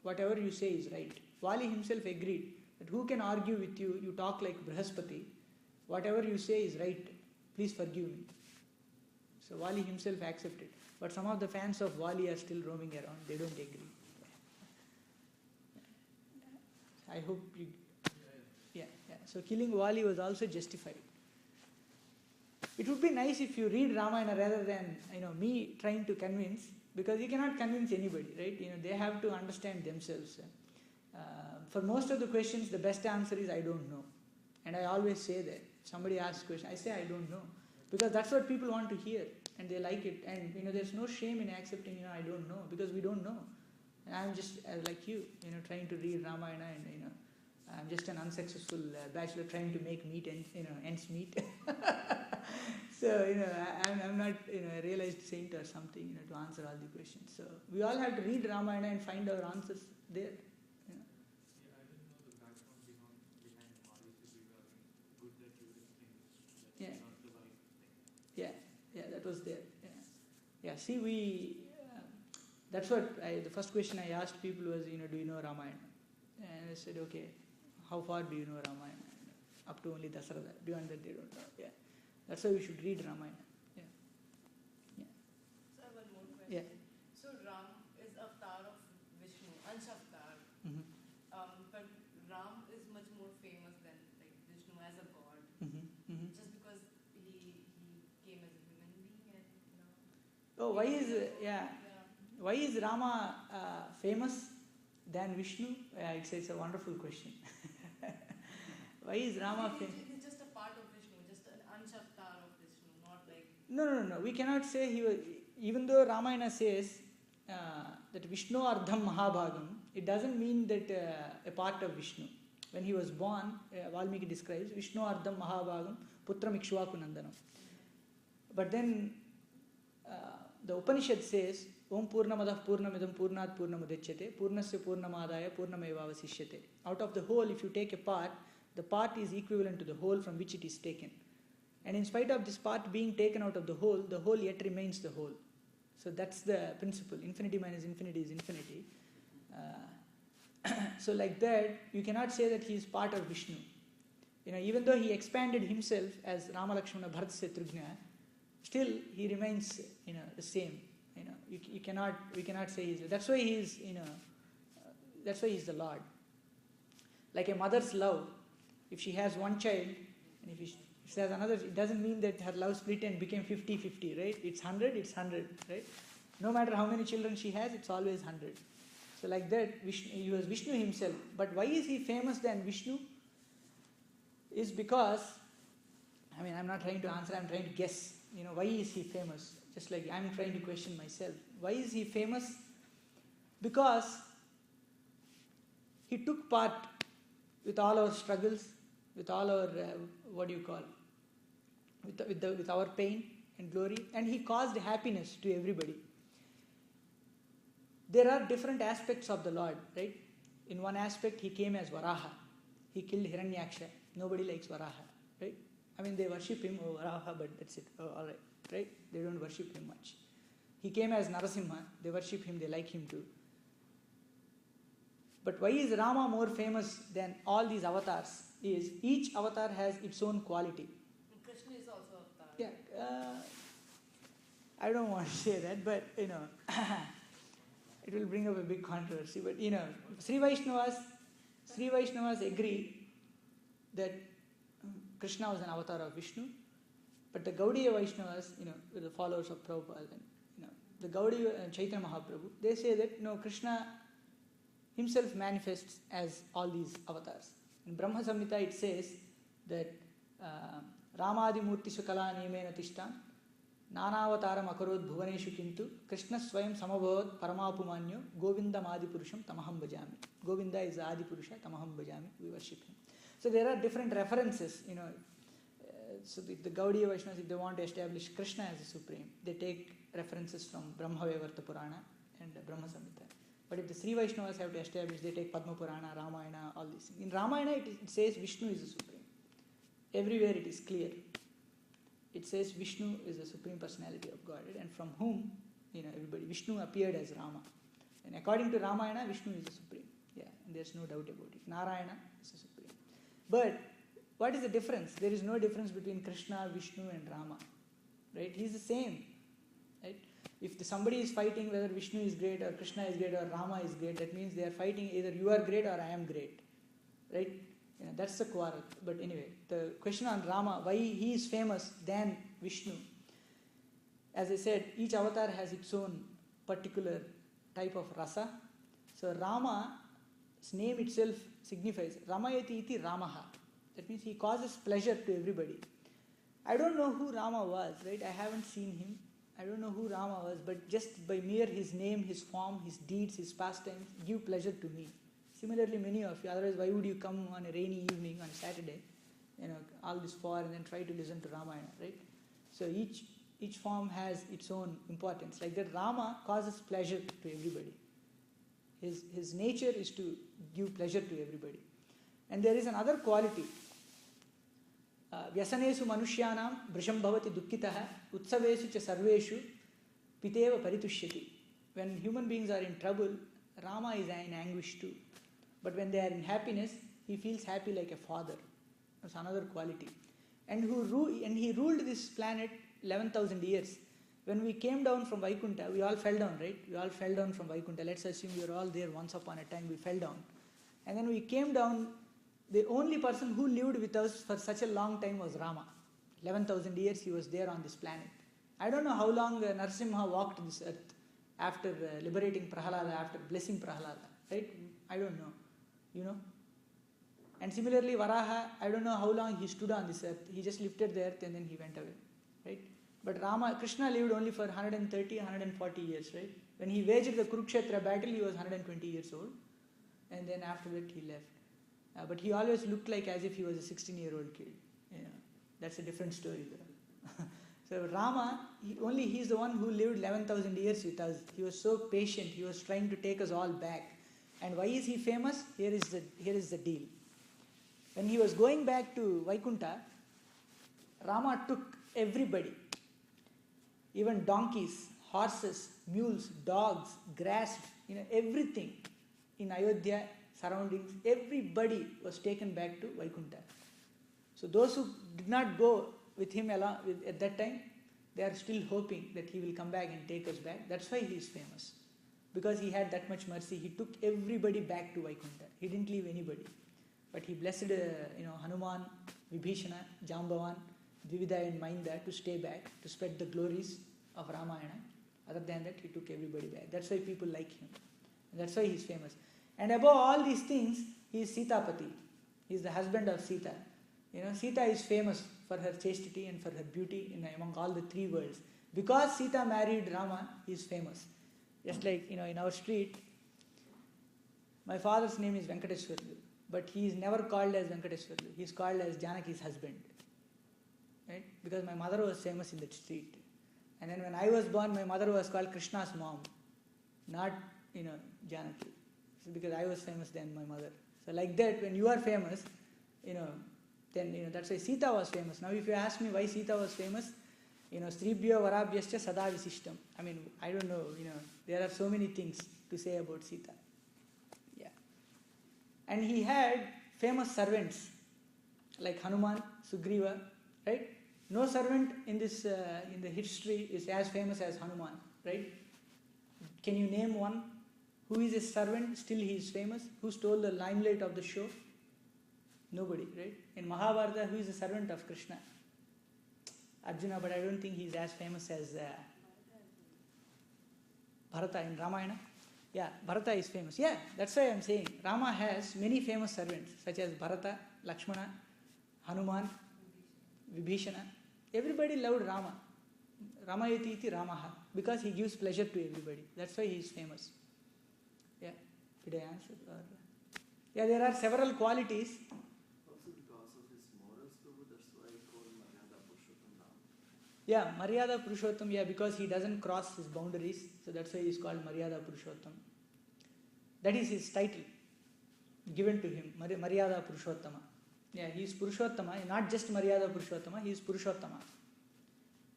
Whatever you say is right. Vali himself agreed that who can argue with you? You talk like Brihaspati. Whatever you say is right. Please forgive me. So Vali himself accepted. But some of the fans of Vali are still roaming around. They don't agree. I hope you... Yeah. So killing Vali was also justified. It would be nice if you read Ramayana rather than me trying to convince, because you cannot convince anybody, right? They have to understand themselves. For most of the questions, the best answer is I don't know. And I always say that. If somebody asks a question, I say I don't know. Because that's what people want to hear. And they like it. And there's no shame in accepting, I don't know. Because we don't know. And I'm just like you, trying to read Ramayana, and I'm just an unsuccessful bachelor trying to make ends meet. So, I'm not a realized saint or something, to answer all the questions. So we all have to read Ramayana and find our answers there. Yeah, I didn't know the background behind Vali's behavior. Good that you explained that. Yeah. Not the right thing. Yeah, that was there. Yeah. See, that's what the first question I asked people was, do you know Ramayana? And I said, okay, how far do you know Ramayana? Up to only Dasarada. Beyond that, they don't know. Yeah. That's why we should read Ramayana. Yeah. So I have one more Yeah. question. So Ram is avatar of Vishnu, Ansh avatar. Mm-hmm. But Ram is much more famous than like Vishnu as a god. Mm-hmm. Just because he came as a human being and Oh, why is Rama famous than Vishnu? It's a wonderful question. Why is Rama famous? He's just a part of Vishnu, just an Ansh avatar of Vishnu, not like... No. We cannot say he was... Even though Ramayana says that Vishnu Ardham Mahabhagam, it doesn't mean that a part of Vishnu. When he was born, Valmiki describes Vishnu Ardham Mahabhagam Putram Ikshvaku Nandanam. But then the Upanishad says Om Purnamadah Purnamidam Purnat Purnamudachyate Purnasya Purnamadaya Purnamevavasishyate. Out of the whole, if you take a part, the part is equivalent to the whole from which it is taken. And in spite of this part being taken out of the whole yet remains the whole. So that's the principle. Infinity minus infinity is infinity. So like that, you cannot say that he is part of Vishnu. Even though he expanded himself as Rama Lakshmana Bharat Shatrugna, still he remains the same. We cannot say he's... That's why he is that's why he's the Lord. Like a mother's love, if she has one child and if she has another, it doesn't mean that her love split and became 50-50, right? It's 100, right? No matter how many children she has, it's always 100. So like that, he was Vishnu himself. But why is he famous than Vishnu? Is because, I'm not trying to answer, I'm trying to guess. Why is he famous? Just like I'm trying to question myself. Why is he famous? Because he took part with all our struggles, with all our, with our pain and glory, and he caused happiness to everybody. There are different aspects of the Lord, right? in one aspect he came as Varaha. He killed Hiranyaksha. Nobody likes Varaha, right? I mean, they worship him, oh Varaha, but that's it. Oh, all right? They don't worship him much. He came as Narasimha. They worship him. They like him too. But why is Rama more famous than all these avatars? Is each avatar has its own quality. Krishna is also avatar. Yeah, I don't want to say that, but it will bring up a big controversy. But Sri Vaishnavas agree that Krishna was an avatar of Vishnu, but the Gaudiya Vaishnavas, the followers of Prabhupada, and the Gaudiya and Chaitanya Mahaprabhu, they say that Krishna himself manifests as all these avatars. In Brahma Samhita it says that Ramadi Murti Sukala Niyamena Tishtan Nanavataram Akarod Bhuvaneshu Kintu Krishna Swayam Samabhavat Paramapumanyo Govinda Adi Purusham Tamaham Bhajami. Govinda is the Adi Purusha, Tamaham Bhajami, we worship him. So there are different references, so the Gaudiya Vaishnavas, if they want to establish Krishna as the supreme, they take references from Brahmavevarta Purana and Brahma Samhita. But if the Sri Vaishnavas have to establish, they take Padma Purana, Ramayana, all these things. In Ramayana it says Vishnu is the supreme. Everywhere it is clear. It says Vishnu is the supreme personality of Godhead, and from whom, everybody, Vishnu appeared as Rama. And according to Ramayana, Vishnu is the supreme. Yeah, and there's no doubt about it. Narayana is the supreme. But what is the difference? There is no difference between Krishna, Vishnu and Rama. Right? He is the same. Right? If somebody is fighting whether Vishnu is great or Krishna is great or Rama is great, that means they are fighting either you are great or I am great. Right? That's the quarrel. But anyway, the question on Rama, why he is famous than Vishnu. As I said, each avatar has its own particular type of rasa. So Rama's name itself signifies Ramayati iti Ramaha. That means he causes pleasure to everybody. I don't know who Rama was, right? I haven't seen him. I don't know who Rama was, but just by mere his name, his form, his deeds, his pastimes give pleasure to me. Similarly, many of you, otherwise why would you come on a rainy evening on a Saturday, all this far and then try to listen to Ramayana, right? So each form has its own importance. Like that, Rama causes pleasure to everybody. His nature is to give pleasure to everybody. And there is another quality. Vyasanesu manushyanam brisham bhavati dukkitaha utsavesu cha sarveshu piteva paritushyati. When human beings are in trouble, Rama is in anguish too. But when they are in happiness, he feels happy like a father. That's another quality. And he ruled this planet 11,000 years. When we came down from Vaikuntha, we all fell down, right? We all fell down from Vaikuntha. Let's assume we were all there once upon a time, we fell down. And then we came down. The only person who lived with us for such a long time was Rama. 11,000 years he was there on this planet. I don't know how long Narasimha walked this earth after liberating Prahalada, after blessing Prahalada. Right? I don't know. And similarly, Varaha, I don't know how long he stood on this earth. He just lifted the earth and then he went away. Right? But Krishna lived only for 130, 140 years. Right? When he waged the Kurukshetra battle, he was 120 years old. And then after that he left. But he always looked like as if he was a 16-year-old kid. That's a different story. So Rama, he's the one who lived 11,000 years with us. He was so patient. He was trying to take us all back. And why is he famous? Here is the deal. When he was going back to Vaikuntha, Rama took everybody, even donkeys, horses, mules, dogs, grass, everything in Ayodhya surroundings, everybody was taken back to Vaikuntha. So those who did not go with him at that time, they are still hoping that he will come back and take us back. That's why he is famous. Because he had that much mercy, he took everybody back to Vaikuntha. He didn't leave anybody. But he blessed Hanuman, Vibhishana, Jambavan, Dvivida and Mainda to stay back, to spread the glories of Ramayana. Other than that, he took everybody back. That's why people like him. And that's why he is famous. And above all these things, he is Sitapati. He is the husband of Sita. Sita is famous for her chastity and for her beauty among all the three worlds. Because Sita married Rama, he is famous. Just like, in our street, my father's name is Venkateswarlu, but he is never called as Venkateswarlu. He is called as Janaki's husband. Right? Because my mother was famous in that street. And then when I was born, my mother was called Krishna's mom, not, Janaki. because I was famous than my mother. So like that, when you are famous, then that's why Sita was famous. Now if you ask me why Sita was famous, Sribhyo Varabhyascha Sada Visishtam. I mean, I don't know, there are so many things to say about Sita. Yeah. And he had famous servants like Hanuman, Sugriva, right? No servant in this in the history is as famous as Hanuman, right? Can you name one? Who is a servant? Still he is famous. Who stole the limelight of the show? Nobody, right? In Mahabharata, who is a servant of Krishna? Arjuna, but I don't think he is as famous as Bharata in Ramayana. Yeah, Bharata is famous. Yeah, that's why I am saying Rama has many famous servants such as Bharata, Lakshmana, Hanuman, Vibhishana. Everybody loved Rama. Ramayati iti Ramaha, because he gives pleasure to everybody. That's why he is famous. Yeah, did I answer? Yeah, there are several qualities. Also because of his morals, Prabhu, that's why he called Maryada Purushottam Ram. Yeah, Maryada Purushottam, yeah, because he doesn't cross his boundaries. So that's why he is called Maryada Purushottam. That is his title given to him, Maryada Purushottama. Yeah, he is Purushottama, not just Maryada Purushottama, he is Purushottama.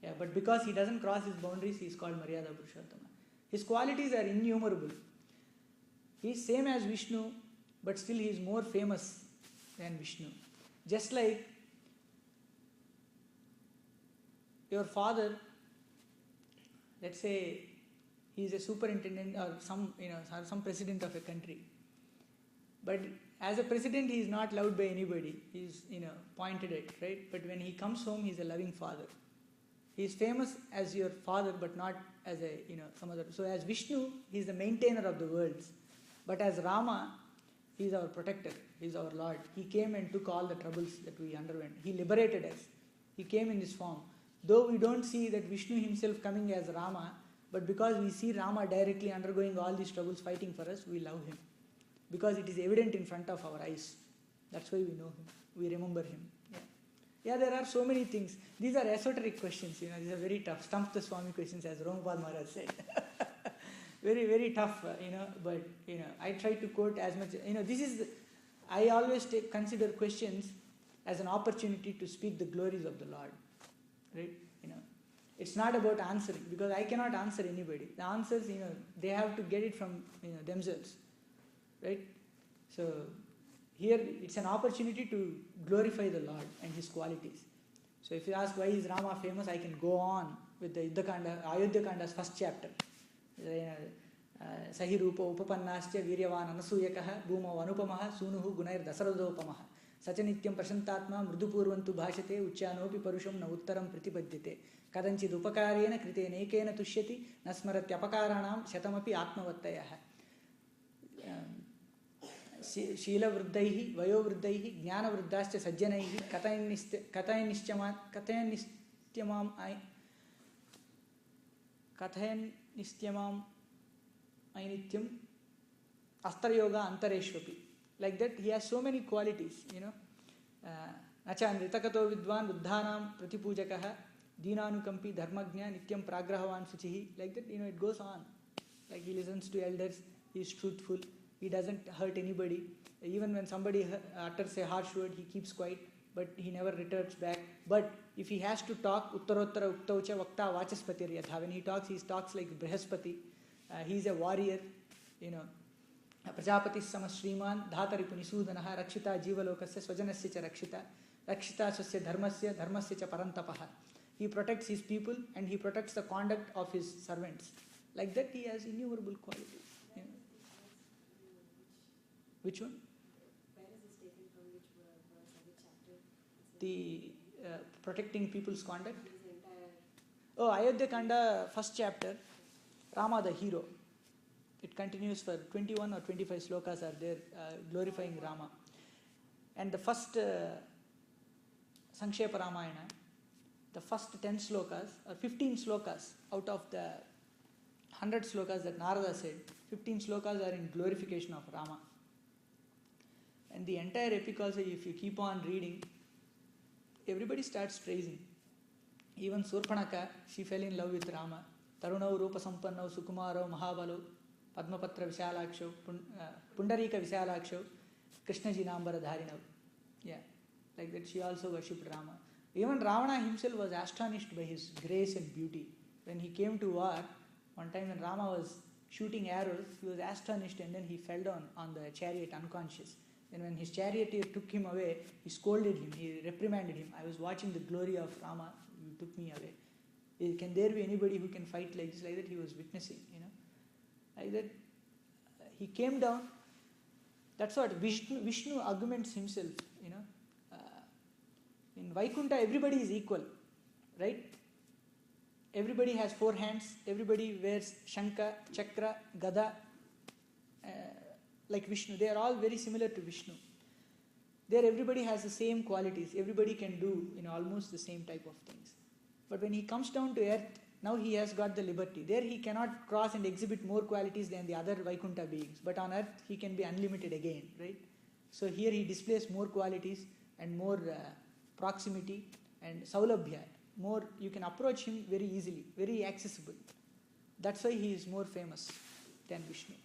Yeah, but because he doesn't cross his boundaries, he is called Maryada Purushottama. His qualities are innumerable. He is same as Vishnu, but still he is more famous than Vishnu. Just like your father, let's say he is a superintendent or some president of a country. But as a president, he is not loved by anybody. He is, pointed at, right? But when he comes home, he is a loving father. He is famous as your father, but not as a, some other. So as Vishnu, he is the maintainer of the worlds. But as Rama, he is our protector. He is our Lord. He came and took all the troubles that we underwent. He liberated us. He came in this form. Though we don't see that Vishnu himself coming as Rama, but because we see Rama directly undergoing all these troubles, fighting for us, we love him. Because it is evident in front of our eyes. That's why we know him. We remember him. Yeah, there are so many things. These are esoteric questions. These are very tough. Stump the Swami questions, as Ramapal Maharaj said. Very, very tough, but, I try to quote as much. I always consider questions as an opportunity to speak the glories of the Lord. Right? It's not about answering, because I cannot answer anybody. The answers, they have to get it from, themselves. Right? So, here it's an opportunity to glorify the Lord and His qualities. So if you ask why is Rama famous, I can go on with the Ayodhya Kanda's first chapter. Sahi Rupa Upapannasya Viryavan Anasuyakaha Bhuma Vanupamaha Sunuhu Gunair Dasaradopamaha Sachanityam Prasantatma Mridupurvantu Bhashate Uchyanopi Parusham Na Uttaram Pratipadyate Kadanchid Upakarena Krite Nekena Tushyati Nasmaratyapakaranam Shatamapi Atmavattayaha शीलवृद्धैः वयोवृद्धैः ज्ञानवृद्धाश्च सज्जनैः कथयन्नित्यमाम् ऐनित्यम् अस्त्रयोगा अंतरेष्वपि. Like that, he has so many qualities, न च नृतकतो विद्वान् बुद्धानां प्रतिपूजकः दीनानुकम्पी धर्मज्ञ नित्यं प्राग्रहवान् शुचिः. Like that, it goes on. Like he listens to elders, he is truthful. He doesn't hurt anybody. Even when somebody utters a harsh word, he keeps quiet, but he never returns back. But if he has to talk, uttarottara uktaucha vakta vachaspatir yatha. When he talks like Brihaspati. He is a warrior, Prajapati sama Sriman, Dhataripu Nisudanaha, Rakshita Jivalokasya, Swajanasya cha Rakshita, Rakshita swasya dharmasya cha parantapaha. He protects his people and he protects the conduct of his servants. Like that, he has innumerable qualities. Which one? Where is this taken from? Which verse or which chapter? The protecting people's conduct. His entire. Oh, Ayodhya Kanda, first chapter, Rama the hero. It continues for 21 or 25 slokas are there, glorifying Rama. And the first Sankshepa Ramayana, the first 10 slokas or 15 slokas out of the 100 slokas that Narada said, 15 slokas are in glorification of Rama. And the entire epic also, if you keep on reading, everybody starts praising. Even Surpanaka, she fell in love with Rama. Tarunau Rupa Sampannau Sukumarau Mahabalo. Padmapatra Vishalakshav, Pundarika Vishalakshav, Krishnaji Nambaradharinav. Yeah, like that she also worshipped Rama. Even Ravana himself was astonished by his grace and beauty. When he came to war, one time when Rama was shooting arrows, he was astonished and then he fell down on the chariot unconscious. Then when his charioteer took him away, he scolded him, he reprimanded him. I was watching the glory of Rama, you took me away. Can there be anybody who can fight like this? Like that he was witnessing, Like that he came down. That's what Vishnu arguments himself, in Vaikuntha, everybody is equal, right? Everybody has 4 hands, everybody wears Shankha, Chakra, Gada, like Vishnu. They are all very similar to Vishnu. There everybody has the same qualities, everybody can do almost the same type of things. But when he comes down to earth, now he has got the liberty. There he cannot cross and exhibit more qualities than the other Vaikuntha beings. But on earth he can be unlimited again, right? So here he displays more qualities and more proximity and saulabhya. More, you can approach him very easily, very accessible. That's why he is more famous than Vishnu.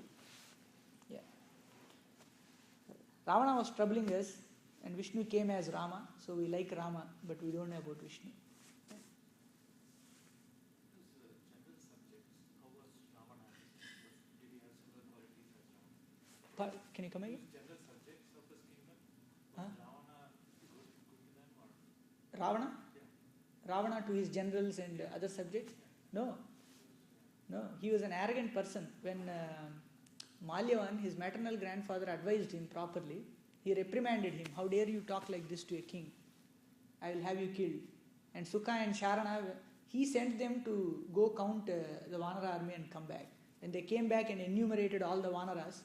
Yeah. Ravana was troubling us and Vishnu came as Rama, so we like Rama, but we don't know about Vishnu. General subjects, how was Ravana? Did he have similar qualities as Ravana? Can you come again? General subjects of his kingdom, Huh? was Ravana good to them or? Ravana? Yeah. Ravana to his generals and other subjects? No. He was an arrogant person. When Malyavan, his maternal grandfather, advised him properly, he reprimanded him. How dare you talk like this to a king? I will have you killed. And Sukha and Sharana, he sent them to go count the Vanara army and come back. When they came back and enumerated all the Vanaras,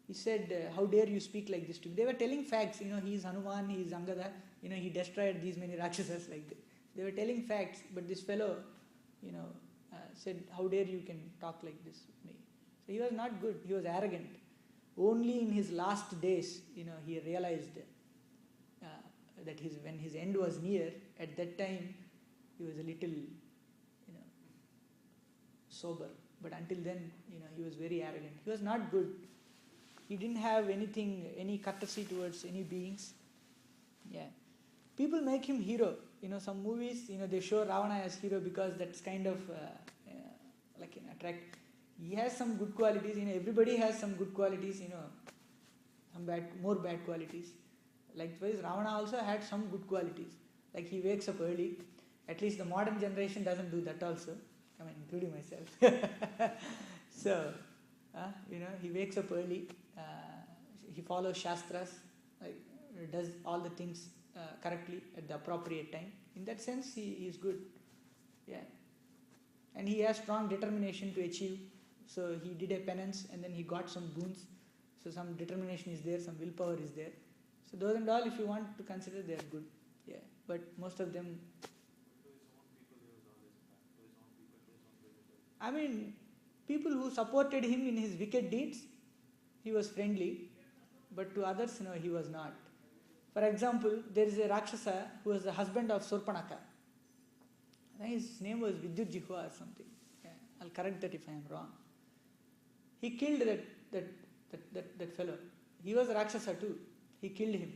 he said, how dare you speak like this to me? They were telling facts, he is Hanuman, he is Angada, he destroyed these many Rakshasas like that. They were telling facts, but this fellow, said, how dare you can talk like this with me? So he was not good, he was arrogant. Only in his last days, he realized that when his end was near, at that time, he was a little, sober. But until then, he was very arrogant. He was not good. He didn't have any courtesy towards any beings. Yeah. People make him hero. Some movies, they show Ravana as hero because that's kind of like an attract. He has some good qualities. Everybody has some good qualities. Some more bad qualities. Likewise, Ravana also had some good qualities. Like he wakes up early. At least the modern generation doesn't do that also. Including myself. So, he wakes up early. He follows Shastras. Does all the things correctly at the appropriate time. In that sense, he is good. Yeah. And he has strong determination to achieve. So he did a penance and then he got some boons. So some determination is there, some willpower is there. So those and all, if you want to consider, they are good. Yeah. But most of them. To his own people, he was always bad. To his own people, to his own village. People who supported him in his wicked deeds, he was friendly. But to others, he was not. For example, there is a Rakshasa who was the husband of Surpanaka. I think his name was Vidyujihva or something. Yeah, I'll correct that if I am wrong. He killed that fellow. He was a Rakshasa too. He killed him.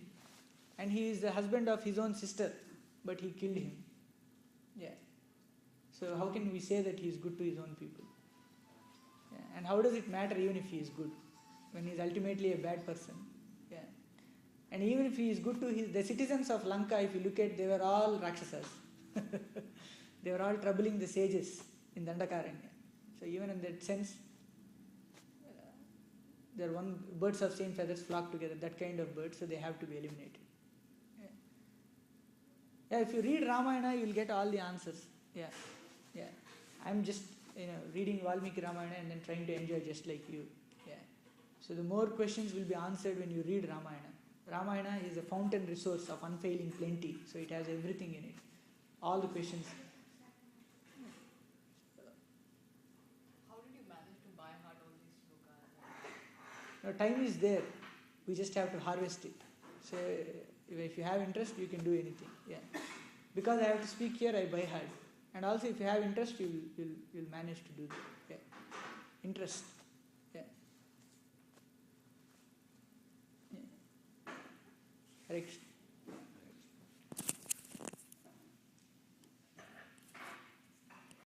And he is the husband of his own sister, but he killed him. Yeah. So how can we say that he is good to his own people? Yeah. And how does it matter even if he is good, when he is ultimately a bad person? Yeah. And even if he is good to the citizens of Lanka, if you look at, they were all Rakshasas. They were all troubling the sages in Dandakaranya. So even in that sense, they are birds of same feathers flock together, that kind of birds, so they have to be eliminated. Yeah, if you read Ramayana, you will get all the answers. Yeah. I'm just reading Valmiki Ramayana and then trying to enjoy just like you. Yeah. So the more questions will be answered when you read Ramayana. Ramayana is a fountain resource of unfailing plenty, so it has everything in it. All the questions. How did you manage to buy heart all these shlokas? Now, time is there. We just have to harvest it. So if you have interest, you can do anything. Yeah. Because I have to speak here, I buy heart. And also if you have interest, you'll manage to do that. Yeah. Interest. Yeah. Hare Krishna.